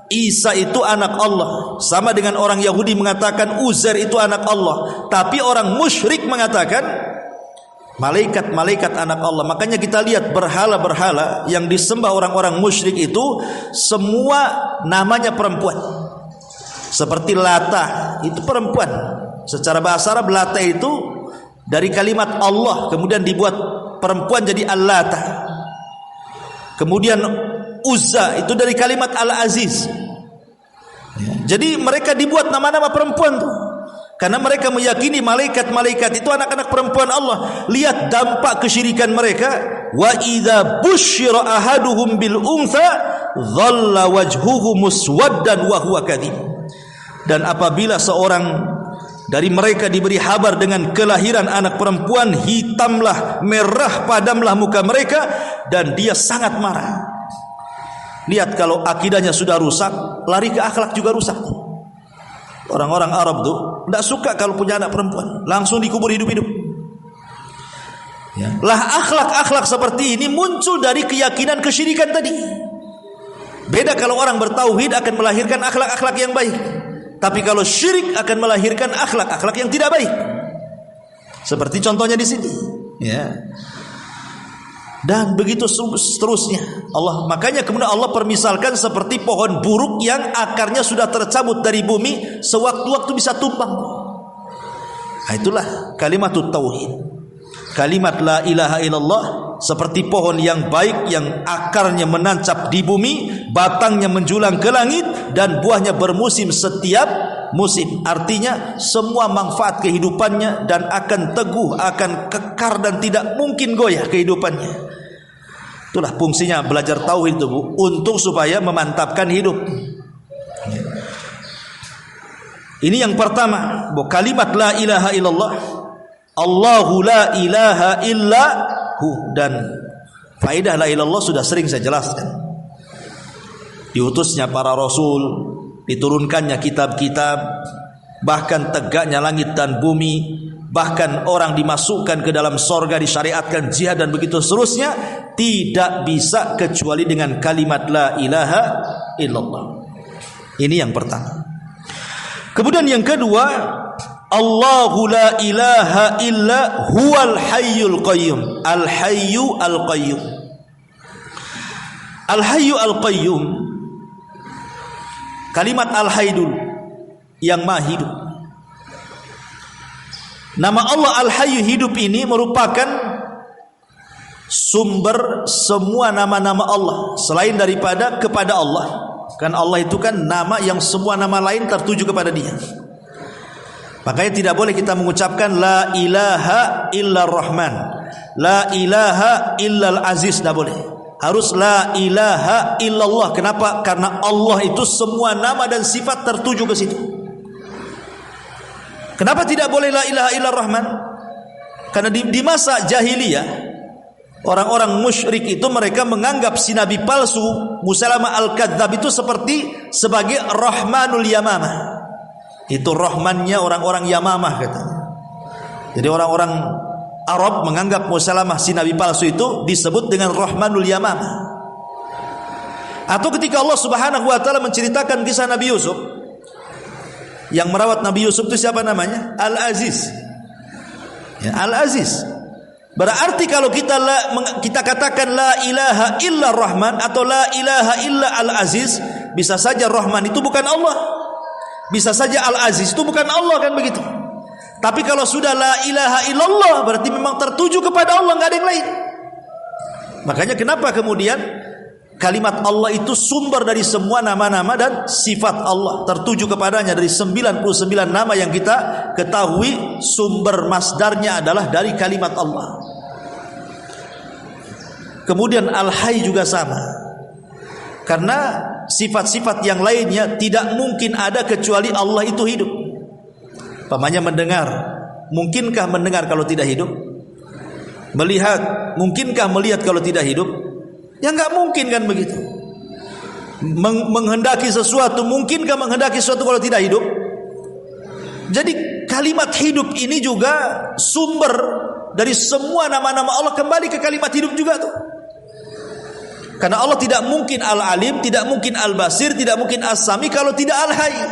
Isa itu anak Allah, sama dengan orang Yahudi mengatakan Uzair itu anak Allah. Tapi orang musyrik mengatakan malaikat-malaikat anak Allah. Makanya kita lihat berhala-berhala yang disembah orang-orang musyrik itu semua namanya perempuan. Seperti Lata, itu perempuan. Secara bahasa Arab Lata itu dari kalimat Allah, kemudian dibuat perempuan jadi Al-Lata. Kemudian Uzza itu dari kalimat Al-Aziz. Jadi mereka dibuat nama-nama perempuan tuh, karena mereka meyakini malaikat-malaikat itu anak-anak perempuan Allah. Lihat dampak kesyirikan mereka. Wa idza busyira ahaduhum bil untha dhalla wajhuhu muswaddan wa huwa kadhib. Dan apabila seorang dari mereka diberi kabar dengan kelahiran anak perempuan, hitamlah, merah padamlah muka mereka, dan dia sangat marah. Lihat, kalau akidahnya sudah rusak, lari ke akhlak juga rusak. Orang-orang Arab tuh tidak suka kalau punya anak perempuan, langsung dikubur hidup-hidup. Ya. Lah akhlak-akhlak seperti ini muncul dari keyakinan kesyirikan tadi. Beda kalau orang bertauhid akan melahirkan akhlak-akhlak yang baik, tapi kalau syirik akan melahirkan akhlak-akhlak yang tidak baik. Seperti contohnya di sini. Ya. Dan begitu seterusnya. Makanya kemudian Allah permisalkan seperti pohon buruk yang akarnya sudah tercabut dari bumi, sewaktu-waktu bisa tumbang. Nah, itulah kalimat tauhid. Kalimat la ilaha illallah seperti pohon yang baik yang akarnya menancap di bumi, batangnya menjulang ke langit, dan buahnya bermusim setiap musim. Artinya semua manfaat kehidupannya, dan akan teguh, akan kekar, dan tidak mungkin goyah kehidupannya. Itulah fungsinya belajar tauhid itu, Bu, untuk supaya memantapkan hidup. Ini yang pertama, Bu, kalimat la ilaha illallah, Allahu la ilaha illahu. Dan faedah la ilallah sudah sering saya jelaskan. Diutusnya para rasul, diturunkannya kitab-kitab, bahkan tegaknya langit dan bumi, bahkan orang dimasukkan ke dalam sorga, disyariatkan jihad, dan begitu seterusnya, tidak bisa kecuali dengan kalimat la ilaha illallah. Ini yang pertama. Kemudian yang kedua, Allahu la ilaha illa huwal hayyul qayyum. Al-hayyu al-qayyum. Al-hayyu al-qayyum, kalimat al-hayyul, yang maha hidup. Nama Allah Al-Hayyu, hidup, ini merupakan sumber semua nama-nama Allah. Selain daripada kepada Allah, Kan Allah itu kan nama yang semua nama lain tertuju kepada Dia. Makanya tidak boleh kita mengucapkan la ilaha illar rahman, la ilaha illal aziz, tidak boleh. Harus la ilaha illallah. Kenapa? Karena Allah itu semua nama dan sifat tertuju ke situ. Kenapa tidak boleh la ilaha illar rahman? Karena di masa jahiliyah, orang-orang musyrik itu mereka menganggap si nabi palsu Musailamah al-Kadzdzab itu sebagai Rahmanul Yamamah. Itu Rahmannya orang-orang Yamamah katanya. Jadi orang-orang Arab menganggap Musailamah si nabi palsu itu disebut dengan Rahmanul Yamamah. Atau ketika Allah Subhanahu wa taala menceritakan kisah Nabi Yusuf, yang merawat Nabi Yusuf itu siapa namanya? Al-Aziz. Ya, Al-Aziz. Berarti kalau kita katakan la ilaha illa Rahman atau la ilaha illa Al-Aziz, bisa saja Rahman itu bukan Allah, bisa saja Al-Aziz itu bukan Allah, kan begitu. Tapi kalau sudah la ilaha illallah, berarti memang tertuju kepada Allah, nggak ada yang lain. Makanya kenapa kemudian kalimat Allah itu sumber dari semua nama-nama dan sifat Allah, tertuju kepadanya. Dari 99 nama yang kita ketahui, sumber masdarnya adalah dari kalimat Allah. Kemudian Al-Hayy juga sama. Karena sifat-sifat yang lainnya tidak mungkin ada kecuali Allah itu hidup. Pamannya mendengar, mungkinkah mendengar kalau tidak hidup? Melihat, mungkinkah melihat kalau tidak hidup? Ya nggak mungkin, kan begitu. Menghendaki sesuatu, mungkinkah menghendaki sesuatu kalau tidak hidup? Jadi kalimat hidup ini juga sumber dari semua nama-nama Allah, kembali ke kalimat hidup juga tuh. Karena Allah tidak mungkin Al-Alim, tidak mungkin Al-Basir, tidak mungkin As-Sami kalau tidak Al-Hayy,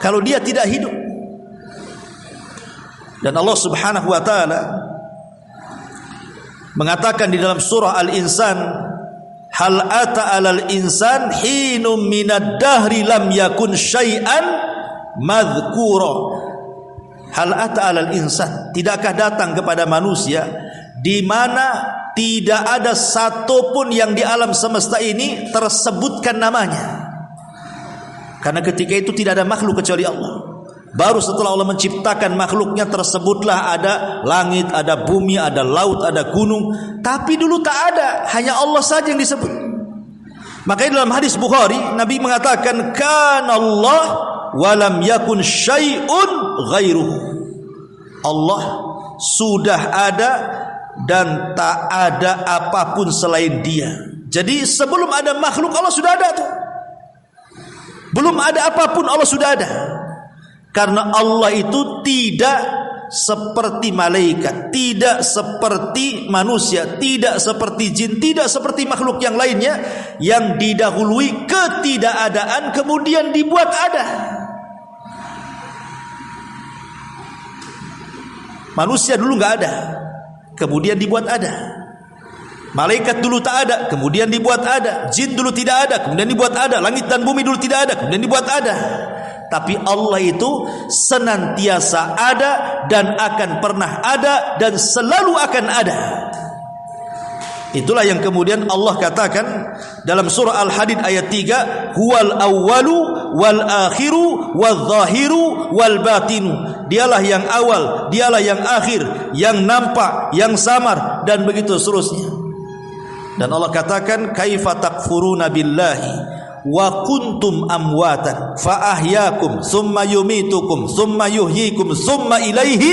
kalau Dia tidak hidup. Dan Allah Subhanahu wa taala mengatakan di dalam surah Al-Insan, hal ata 'alal insan hinum minad dahri lam yakun syai'an madhkura. Hal ata 'alal insan, tidakkah datang kepada manusia di mana tidak ada satupun yang di alam semesta ini tersebutkan namanya. Karena ketika itu tidak ada makhluk kecuali Allah. Baru setelah Allah menciptakan makhluknya tersebutlah ada langit, ada bumi, ada laut, ada gunung. Tapi dulu tak ada, hanya Allah saja yang disebut. Makanya dalam hadis Bukhari, Nabi mengatakan kana Allah walam yakun syai'un ghairuhu. Allah sudah ada dan tak ada apapun selain Dia. Jadi sebelum ada makhluk Allah sudah ada tuh. Belum ada apapun Allah sudah ada. Karena Allah itu tidak seperti malaikat, tidak seperti manusia, tidak seperti jin, tidak seperti makhluk yang lainnya yang didahului ketidakadaan kemudian dibuat ada. Manusia dulu nggak ada, kemudian dibuat ada. Malaikat dulu tak ada, kemudian dibuat ada. Jin dulu tidak ada, kemudian dibuat ada. Langit dan bumi dulu tidak ada, kemudian dibuat ada. Tapi Allah itu senantiasa ada dan akan pernah ada dan selalu akan ada. Itulah yang kemudian Allah katakan dalam surah Al-Hadid ayat 3, huwal awwalu wal akhiru wal zahiru wal batinu. Dialah yang awal, dialah yang akhir, yang nampak, yang samar, dan begitu seterusnya. Dan Allah katakan kaifa takfuruna billahi wa kuntum amwatan fa ahyakum summa yumitukum summa yuhyikum summa ilaihi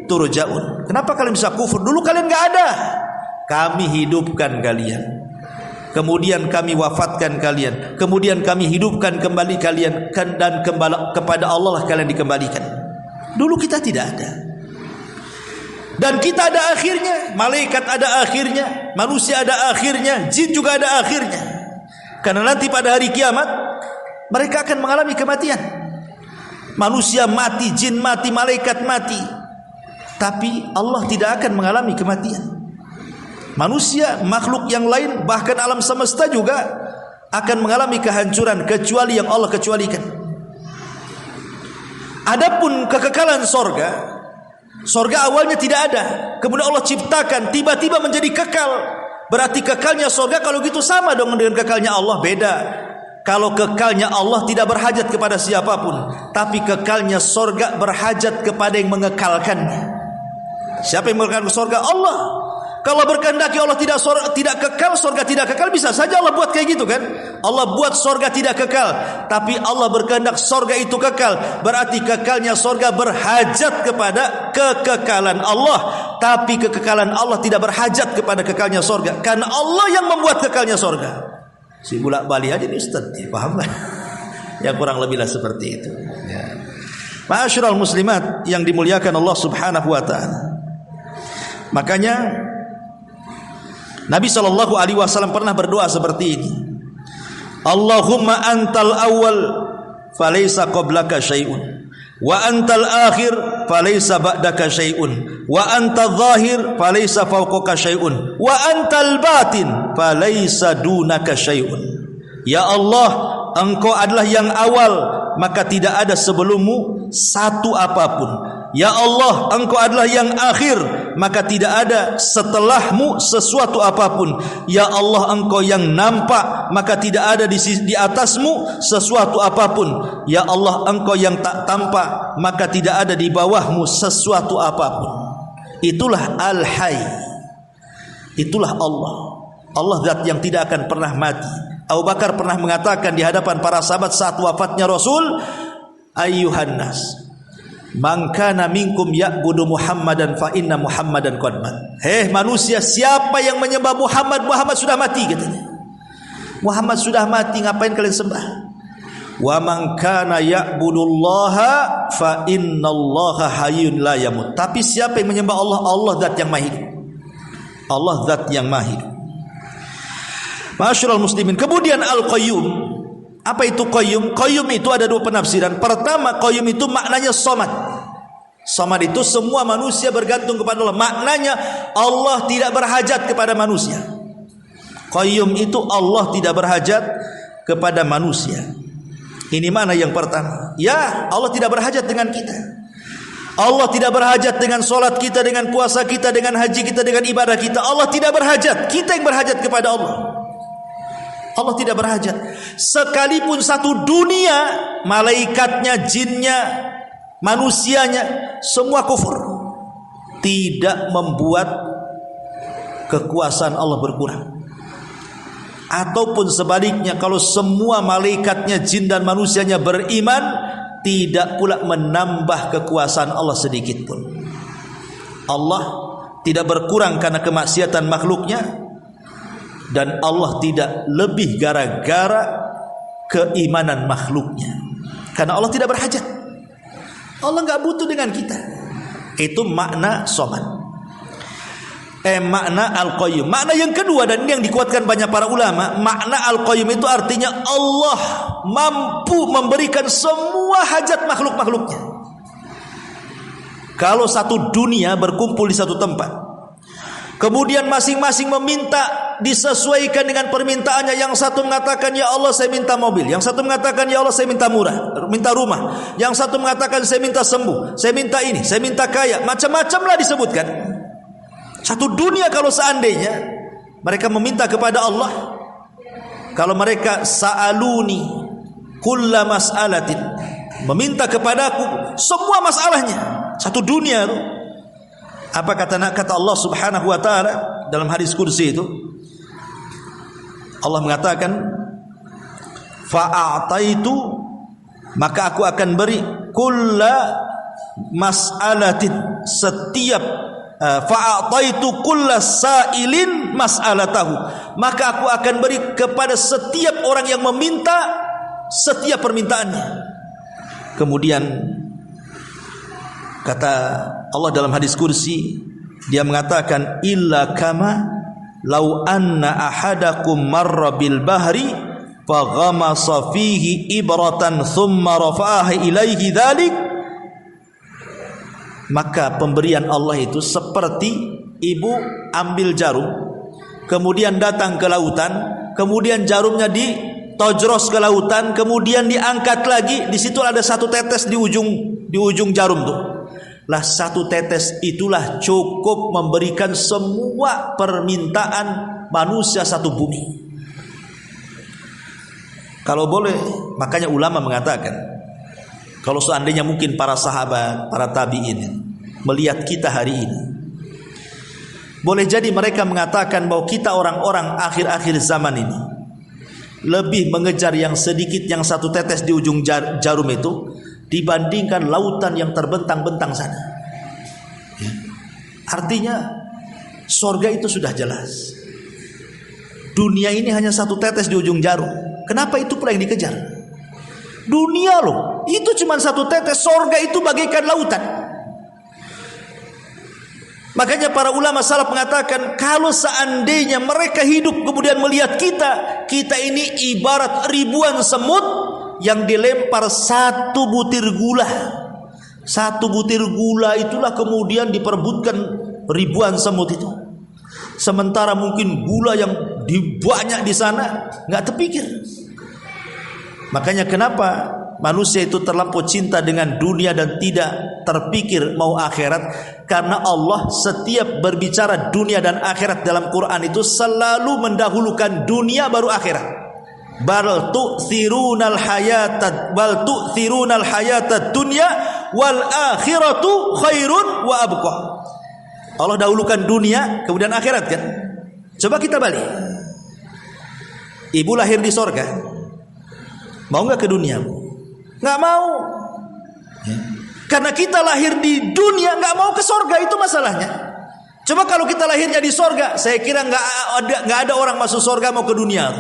turja'un. Kenapa kalian bisa kufur? Dulu kalian enggak ada, kami hidupkan kalian, kemudian kami wafatkan kalian, kemudian kami hidupkan kembali kalian, dan kepada Allah lah kalian dikembalikan. Dulu kita tidak ada dan kita ada akhirnya. Malaikat ada akhirnya, manusia ada akhirnya, jin juga ada akhirnya. Karena nanti pada hari kiamat mereka akan mengalami kematian. Manusia mati, jin mati, malaikat mati. Tapi Allah tidak akan mengalami kematian. Manusia, makhluk yang lain, bahkan alam semesta juga akan mengalami kehancuran kecuali yang Allah kecualikan. Adapun kekekalan sorga, sorga awalnya tidak ada, kemudian Allah ciptakan, tiba-tiba menjadi kekal. Berarti kekalnya sorga kalau gitu sama dong dengan kekalnya Allah. Beda. Kalau kekalnya Allah tidak berhajat kepada siapapun, tapi kekalnya sorga berhajat kepada yang mengekalkannya. Siapa yang mengekalkan sorga? Allah. Kalau berkehendaki Allah tidak kekal, sorga tidak kekal, bisa saja Allah buat kayak gitu kan. Allah buat sorga tidak kekal, tapi Allah berkehendak sorga itu kekal. Berarti kekalnya sorga berhajat kepada kekekalan Allah, tapi kekekalan Allah tidak berhajat kepada kekalnya sorga, karena Allah yang membuat kekalnya sorga. Si bulak balik aja nih Ustaz, paham kan? Ya kurang lebihlah seperti itu. Ya. Ma'asyiral muslimat yang dimuliakan Allah Subhanahu wa taala. Makanya Nabi SAW pernah berdoa seperti ini. Allahumma antal awal falaysa qablaka syai'un, wa antal akhir falaysa ba'daka syai'un, wa antal zahir falaysa fawqaka syai'un, wa antal batin falaysa dunaka syai'un. Ya Allah, Engkau adalah yang awal, maka tidak ada sebelummu satu apapun. Ya Allah, Engkau adalah yang akhir, maka tidak ada setelahmu sesuatu apapun. Ya Allah, Engkau yang nampak, maka tidak ada di atasmu sesuatu apapun. Ya Allah, Engkau yang tak tampak, maka tidak ada di bawahmu sesuatu apapun. Itulah Al-Hayy. Itulah Allah. Allah zat yang tidak akan pernah mati. Abu Bakar pernah mengatakan di hadapan para sahabat saat wafatnya Rasul, ayyuhan nas, man kana minkum ya'budu Muhammadan fa inna Muhammadan qad mat. Hei manusia, siapa yang menyembah Muhammad, Muhammad sudah mati katanya. Muhammad sudah mati, ngapain kalian sembah? Wa man kana ya'budullaha fa innallaha hayyun la yamut. Tapi siapa yang menyembah Allah, Allah zat yang maha hidup. Allah zat yang maha hidup. Ma'asyiral muslimin. Kemudian Al-Qayyum. Apa itu Qayyum? Qayyum itu ada dua penafsiran. Pertama, Qayyum itu maknanya somad. Somad itu semua manusia bergantung kepada Allah. Maknanya Allah tidak berhajat kepada manusia. Qayyum itu Allah tidak berhajat kepada manusia. Ini mana yang pertama. Ya, Allah tidak berhajat dengan kita. Allah tidak berhajat dengan solat kita, dengan puasa kita, dengan haji kita, dengan ibadah kita. Allah tidak berhajat. Kita yang berhajat kepada Allah. Allah tidak berhajat. Sekalipun satu dunia, malaikatnya, jinnya, manusianya, semua kufur, tidak membuat kekuasaan Allah berkurang. Ataupun sebaliknya, kalau semua malaikatnya, jin dan manusianya beriman, tidak pula menambah kekuasaan Allah sedikit pun. Allah tidak berkurang karena kemaksiatan makhluknya, dan Allah tidak lebih gara-gara keimanan makhluknya, karena Allah tidak berhajat. Allah nggak butuh dengan kita. Itu makna somad. Makna Al-Qayyum. Makna yang kedua, dan ini yang dikuatkan banyak para ulama, makna Al-Qayyum itu artinya Allah mampu memberikan semua hajat makhluk-makhluknya. Kalau satu dunia berkumpul di satu tempat, kemudian masing-masing meminta disesuaikan dengan permintaannya. Yang satu mengatakan, ya Allah saya minta mobil. Yang satu mengatakan, ya Allah saya minta minta rumah. Yang satu mengatakan, saya minta sembuh, saya minta ini, saya minta kaya. Macam-macam lah disebutkan. Satu dunia kalau seandainya mereka meminta kepada Allah, kalau mereka sa'aluni kulla mas'alatin, meminta kepadaku semua masalahnya, satu dunia itu. Apa kata Allah Subhanahu wa taala dalam hadis kursi itu? Allah mengatakan, fa'ataitu, maka aku akan beri kulla mas'alatin, setiap fa'ataitu kulla sa'ilin mas'alatahu, maka aku akan beri kepada setiap orang yang meminta setiap permintaannya. Kemudian kata Allah dalam hadis kursi, dia mengatakan, illa kama law anna ahadakum marra bil bahri faghamasa fihi ibratan thumma rafa'aha ilaihi dzalik. Maka pemberian Allah itu seperti ibu ambil jarum, kemudian datang ke lautan, kemudian jarumnya ditojros ke lautan, kemudian diangkat lagi, di situ ada satu tetes di ujung jarum tuh. Lah satu tetes itulah cukup memberikan semua permintaan manusia satu bumi. Kalau boleh, makanya ulama mengatakan, kalau seandainya mungkin para sahabat, para tabi'in melihat kita hari ini, boleh jadi mereka mengatakan bahwa kita orang-orang akhir-akhir zaman ini lebih mengejar yang sedikit, yang satu tetes di ujung jarum itu, dibandingkan lautan yang terbentang-bentang sana. Ya. Artinya surga itu sudah jelas. Dunia ini hanya satu tetes di ujung jarum. Kenapa itu pula yang dikejar? Dunia loh, itu cuma satu tetes. Surga itu bagaikan lautan. Makanya para ulama salaf mengatakan, kalau seandainya mereka hidup kemudian melihat kita ini ibarat ribuan semut yang dilempar satu butir gula. Satu butir gula itulah kemudian diperebutkan ribuan semut itu. Sementara mungkin gula yang banyak di sana nggak terpikir. Makanya kenapa manusia itu terlampau cinta dengan dunia dan tidak terpikir mau akhirat? Karena Allah setiap berbicara dunia dan akhirat dalam Quran itu selalu mendahulukan dunia baru akhirat. Bal tu'thirunal hayatad dunya wal akhiratu khairun wa abqa. Allah dahulukan dunia kemudian akhirat kan? Coba kita balik. Ibu lahir di sorga, mau nggak ke dunia? Nggak mau. Ya. Karena kita lahir di dunia nggak mau ke sorga, itu masalahnya. Coba kalau kita lahirnya di sorga, saya kira nggak ada orang masuk sorga mau ke dunia.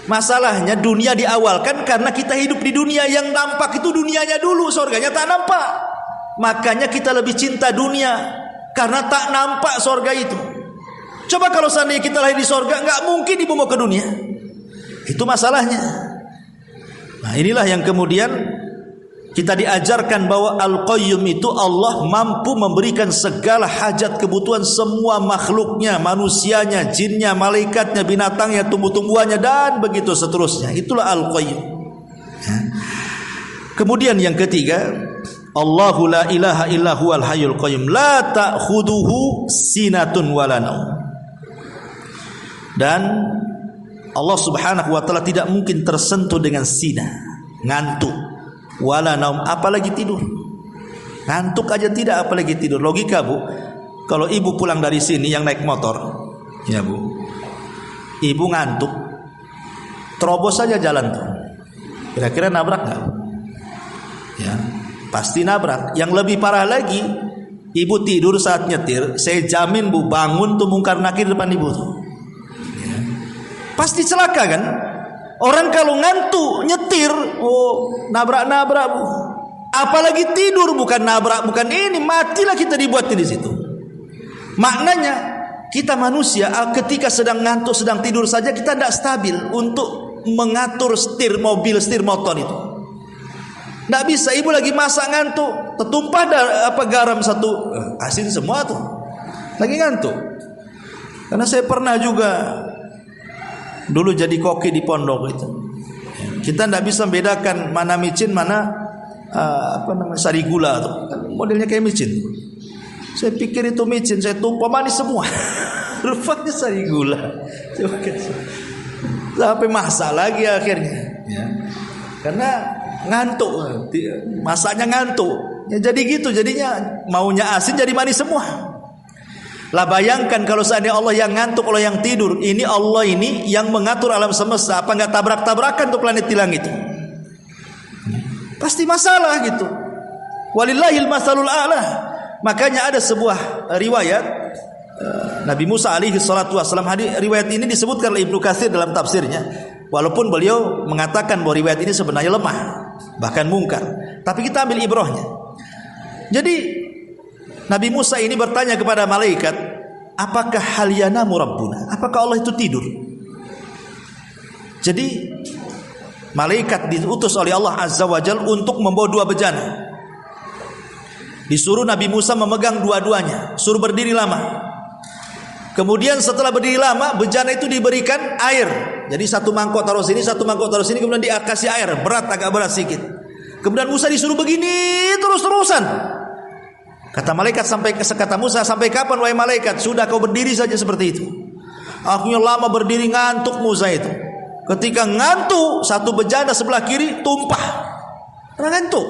Masalahnya dunia diawalkan karena kita hidup di dunia, yang nampak itu dunianya dulu, sorganya tak nampak. Makanya kita lebih cinta dunia karena tak nampak sorga itu. Coba kalau seandainya kita lahir di sorga, nggak mungkin ibu mau ke dunia. Itu masalahnya. Nah, inilah yang kemudian kita diajarkan bahwa Al-Qayyum itu Allah mampu memberikan segala hajat kebutuhan semua makhluknya, manusianya, jinnya, malaikatnya, binatangnya, tumbuh-tumbuhannya, dan begitu seterusnya. Itulah Al-Qayyum. Ya. Kemudian yang ketiga, Allahu la ilaha illa huwal hayyul qayyum la ta'khuduhu sinatun wala naum. Dan Allah Subhanahu wa taala tidak mungkin tersentuh dengan sina, ngantuk, wala naum, apalagi tidur. Ngantuk aja tidak, apalagi tidur. Logika, Bu. Kalau ibu pulang dari sini yang naik motor, ya Bu, ibu ngantuk, terobos saja jalan tuh. Kira-kira nabrak nggak? Ya, pasti nabrak. Yang lebih parah lagi, ibu tidur saat nyetir, saya jamin Bu, bangun tuh mungkar nakir depan ibu tuh. Ya. Pasti celaka kan? Orang kalau ngantuk nyetir, oh nabrak-nabrak Bu. Apalagi tidur, bukan nabrak, bukan ini, matilah kita dibuat di situ. Maknanya kita manusia ketika sedang ngantuk, sedang tidur saja kita tidak stabil untuk mengatur setir mobil, setir motor itu. Tidak bisa. Ibu lagi masak ngantuk, tertumpah garam satu, asin semua tuh. Lagi ngantuk. Karena saya pernah juga dulu jadi koki di pondok itu. Kita tidak bisa membedakan mana micin, mana sari gula tuh. Modelnya kayak micin. Saya pikir itu micin, saya tumpah manis semua. Rupanya sari gula. Sampai masak lagi akhirnya. Ya. Karena ngantuk, masaknya ngantuk. Ya jadi gitu, jadinya maunya asin jadi manis semua. Lah bayangkan kalau seandainya Allah yang ngantuk, Allah yang tidur. Ini Allah ini yang mengatur alam semesta. Apa nggak tabrak-tabrakan tuh planet tilang itu? Pasti masalah gitu. Walillahil masalul a'la. Makanya ada sebuah riwayat Nabi Musa alaihi salatu wassalam. Riwayat ini disebutkan oleh Ibnu Katsir dalam tafsirnya. Walaupun beliau mengatakan bahwa riwayat ini sebenarnya lemah, bahkan mungkar. Tapi kita ambil ibrahnya. Jadi Nabi Musa ini bertanya kepada malaikat, apakah hal yanamu rabbuna? Apakah Allah itu tidur? Jadi malaikat diutus oleh Allah Azza wa Jalla untuk membawa dua bejana. Disuruh Nabi Musa memegang dua-duanya, suruh berdiri lama. Kemudian setelah berdiri lama, bejana itu diberikan air. Jadi satu mangkok taruh sini, satu mangkok taruh sini, kemudian dikasih air, agak berat sedikit. Kemudian Musa disuruh begini terus-terusan. Kata malaikat, kata Musa, sampai kapan wahai malaikat? Sudah kau berdiri saja seperti itu. Akhirnya lama berdiri, ngantuk Musa itu. Ketika ngantuk, satu bejana sebelah kiri tumpah. Karena ngantuk.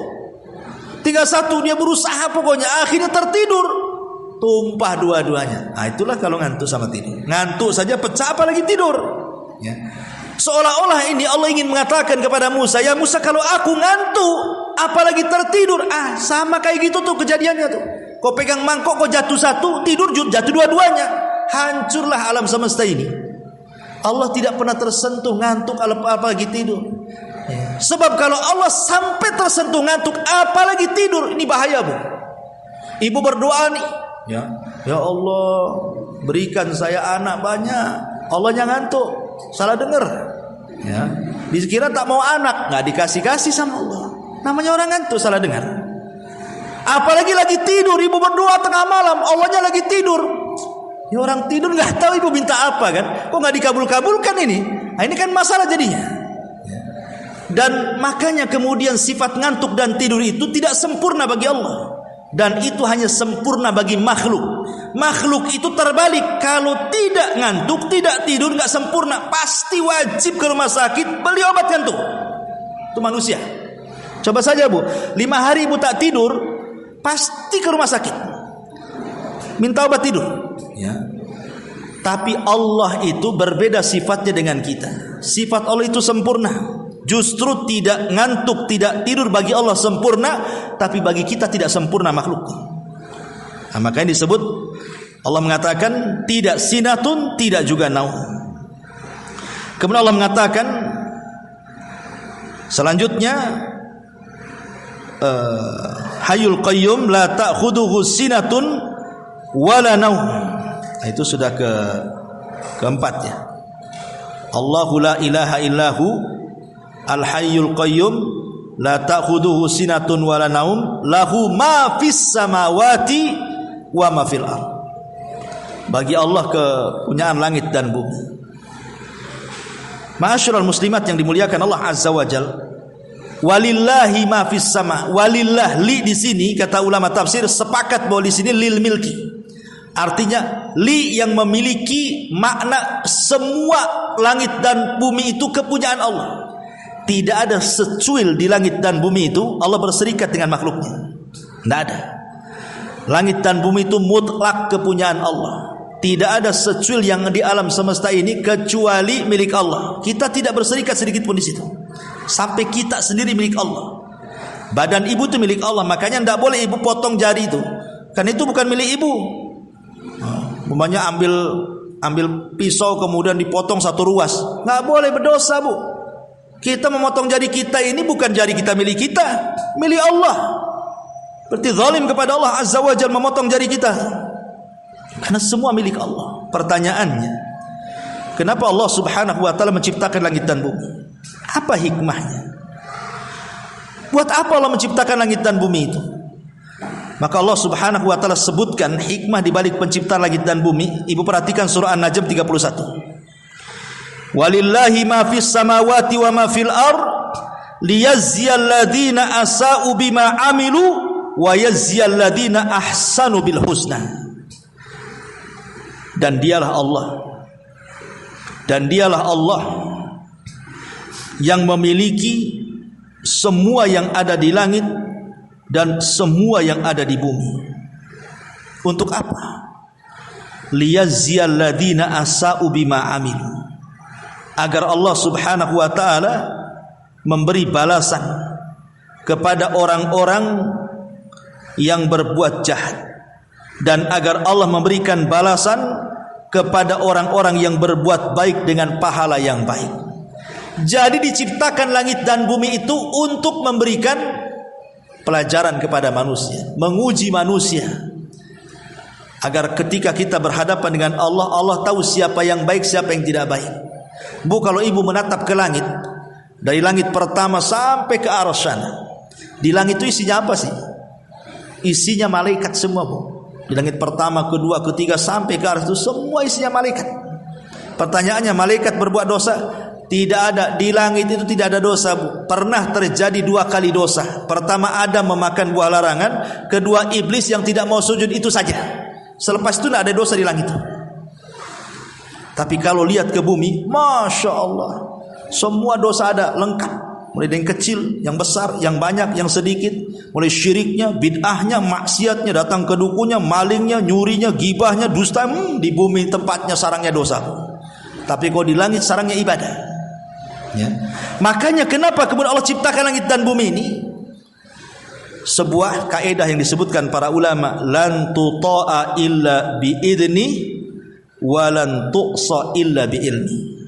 Tinggal satu, dia berusaha pokoknya, akhirnya tertidur, tumpah dua-duanya. Nah, itulah kalau ngantuk sama tidur. Ngantuk saja pecah, apalagi tidur. Ya. Seolah-olah ini Allah ingin mengatakan kepada Musa, ya Musa, kalau aku ngantuk, apalagi tertidur, sama kayak gitu tuh kejadiannya tuh. Kau pegang mangkok, kau jatuh satu, tidur jatuh dua-duanya. Hancurlah alam semesta ini. Allah tidak pernah tersentuh ngantuk, apalagi tidur. Sebab kalau Allah sampai tersentuh ngantuk, apalagi tidur, ini bahaya, Bu. Ibu berdoa nih, ya Allah, berikan saya anak banyak. Allahnya ngantuk, salah dengar. Ya, dikira tak mau anak, nggak dikasih sama Allah. Namanya orang ngantuk, salah dengar. Apalagi lagi tidur, ibu berdoa tengah malam, Allahnya lagi tidur. Ya orang tidur nggak tahu ibu minta apa kan? Kok nggak dikabul-kabulkan ini? Nah, ini kan masalah jadinya. Dan makanya kemudian sifat ngantuk dan tidur itu tidak sempurna bagi Allah. Dan itu hanya sempurna bagi makhluk. Makhluk itu terbalik. Kalau tidak ngantuk, tidak tidur, nggak sempurna, pasti wajib ke rumah sakit beli obat ngantuk. Itu manusia. Coba saja Bu, 5 hari ibu tak tidur, pasti ke rumah sakit, minta obat tidur. Ya. Tapi Allah itu berbeda sifatnya dengan kita. Sifat Allah itu sempurna. Justru tidak ngantuk, tidak tidur bagi Allah sempurna, tapi bagi kita tidak sempurna makhluk. Nah, makanya disebut Allah mengatakan tidak sinatun, tidak juga naum. Kemudian Allah mengatakan selanjutnya Hayyul Qayyum la ta'khudhuhu sinatun wala naum. Nah, itu sudah keempat ya. Allahu la ilaha illahu Al-Hayyul Qayyum la ta'khudhuhu sinatun wala naum lahu ma fis samawati wa ma fil ardh. Bagi Allah kepunyaan langit dan bumi. Ma'asyiral muslimat yang dimuliakan Allah Azza wa Jalla. Walillahi ma fis sama. Walillah, li di sini kata ulama tafsir sepakat bahwa di sini lil milki. Artinya li yang memiliki makna semua langit dan bumi itu kepunyaan Allah. Tidak ada secuil di langit dan bumi itu Allah berserikat dengan makhluknya. Tidak ada. Langit dan bumi itu mutlak kepunyaan Allah. Tidak ada secuil yang di alam semesta ini kecuali milik Allah. Kita tidak berserikat sedikit pun di situ. Sampai kita sendiri milik Allah. Badan ibu itu milik Allah. Makanya tidak boleh ibu potong jari itu. Kan itu bukan milik ibu. Umpamanya ambil pisau kemudian dipotong satu ruas. Nggak boleh, berdosa Bu. Kita memotong jari kita ini bukan jari kita milik kita, milik Allah. Berarti zalim kepada Allah Azza wa Jalla memotong jari kita. Karena semua milik Allah. Pertanyaannya, kenapa Allah Subhanahu wa taala menciptakan langit dan bumi? Apa hikmahnya? Buat apa Allah menciptakan langit dan bumi itu? Maka Allah Subhanahu wa taala sebutkan hikmah di balik penciptaan langit dan bumi. Ibu perhatikan surah An-Najm 31. Walillahi ma fis samawati wa ma fil ard liyajziyal ladzina asa'u bima amilu wa yajziyal ladzina ahsanu bil husna. Dan dialah Allah yang memiliki semua yang ada di langit dan semua yang ada di bumi. Untuk apa? Liyajziyal ladzina asa'u bima amilu. Agar Allah Subhanahu wa ta'ala memberi balasan kepada orang-orang yang berbuat jahat, dan agar Allah memberikan balasan kepada orang-orang yang berbuat baik dengan pahala yang baik. Jadi diciptakan langit dan bumi itu untuk memberikan pelajaran kepada manusia, menguji manusia, agar ketika kita berhadapan dengan Allah, Allah tahu siapa yang baik, siapa yang tidak baik. Bu, kalau ibu menatap ke langit, dari langit pertama sampai ke arsy sana, di langit itu isinya apa sih? Isinya malaikat semua Bu. Di langit pertama, kedua, ketiga sampai ke arsy itu semua isinya malaikat. Pertanyaannya, malaikat berbuat dosa? Tidak ada. Di langit itu tidak ada dosa Bu. Pernah terjadi 2 kali dosa. Pertama Adam memakan buah larangan, kedua iblis yang tidak mau sujud, itu saja. Selepas itu tidak ada dosa di langit. Tapi kalau lihat ke bumi, Masya Allah, Semua dosa ada, lengkap. Mulai dari yang kecil, yang besar, yang banyak, yang sedikit. Mulai syiriknya, bid'ahnya, maksiatnya, datang ke dukunya, malingnya, nyurinya, gibahnya, dusta. Di bumi tempatnya sarangnya dosa. Tapi kalau di langit sarangnya ibadah. Ya. Makanya kenapa kemudian Allah ciptakan langit dan bumi ini? Sebuah kaidah yang disebutkan para ulama, lan tuta'a illa biidni wa lan tuqsa illa biilmi.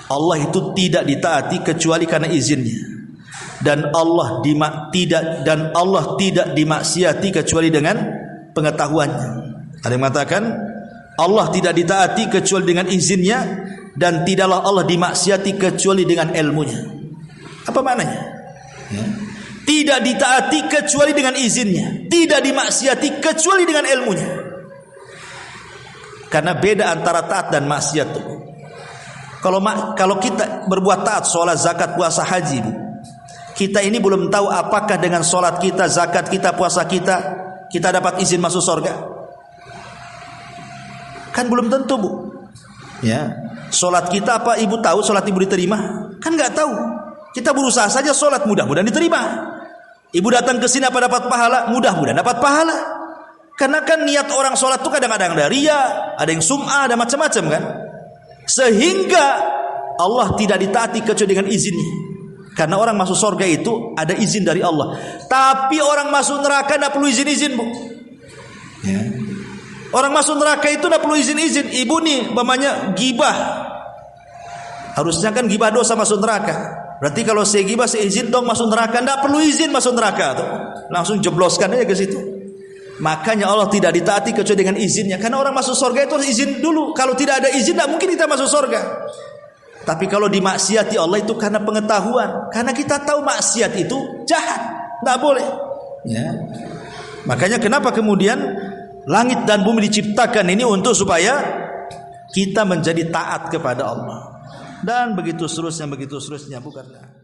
Allah itu tidak ditaati kecuali karena izinnya, dan Allah tidak dimaksiati kecuali dengan pengetahuannya. Ada yang mengatakan Allah tidak ditaati kecuali dengan izinnya, dan tidaklah Allah dimaksiati kecuali dengan ilmunya. Apa maknanya? Ya. Tidak ditaati kecuali dengan izinnya, tidak dimaksiati kecuali dengan ilmunya. Karena beda antara taat dan maksiat itu. Kalau kita berbuat taat, sholat, zakat, puasa, haji, kita ini belum tahu apakah dengan sholat kita, zakat kita, puasa kita dapat izin masuk surga. Kan belum tentu, Bu. Ya, sholat kita apa ibu tahu sholat ibu diterima? Kan nggak tahu. Kita berusaha saja sholat, mudah-mudahan diterima. Ibu datang ke sini apa dapat pahala? Mudah-mudahan dapat pahala. Karena kan niat orang sholat itu kadang-kadang ada riya, ada yang sum'ah, ada macam-macam kan. Sehingga Allah tidak ditaati kecuali dengan izinnya. Karena orang masuk surga itu ada izin dari Allah. Tapi orang masuk neraka tidak perlu izin-izin, Bu. Ya. Orang masuk neraka itu tidak perlu izin-izin. Ibu nih, umpamanya gibah. Harusnya kan gibah dosa masuk neraka. Berarti kalau saya gibah, saya izin dong masuk neraka. Tidak perlu izin masuk neraka tuh. Langsung jebloskan aja ke situ. Makanya Allah tidak ditaati kecuali dengan izinnya. Karena orang masuk surga itu harus izin dulu. Kalau tidak ada izin, tidak mungkin kita masuk surga. Tapi kalau dimaksiati Allah itu karena pengetahuan. Karena kita tahu maksiat itu jahat, tidak boleh. Ya. Makanya kenapa kemudian langit dan bumi diciptakan ini untuk supaya kita menjadi taat kepada Allah. Dan begitu seterusnya, bukanlah.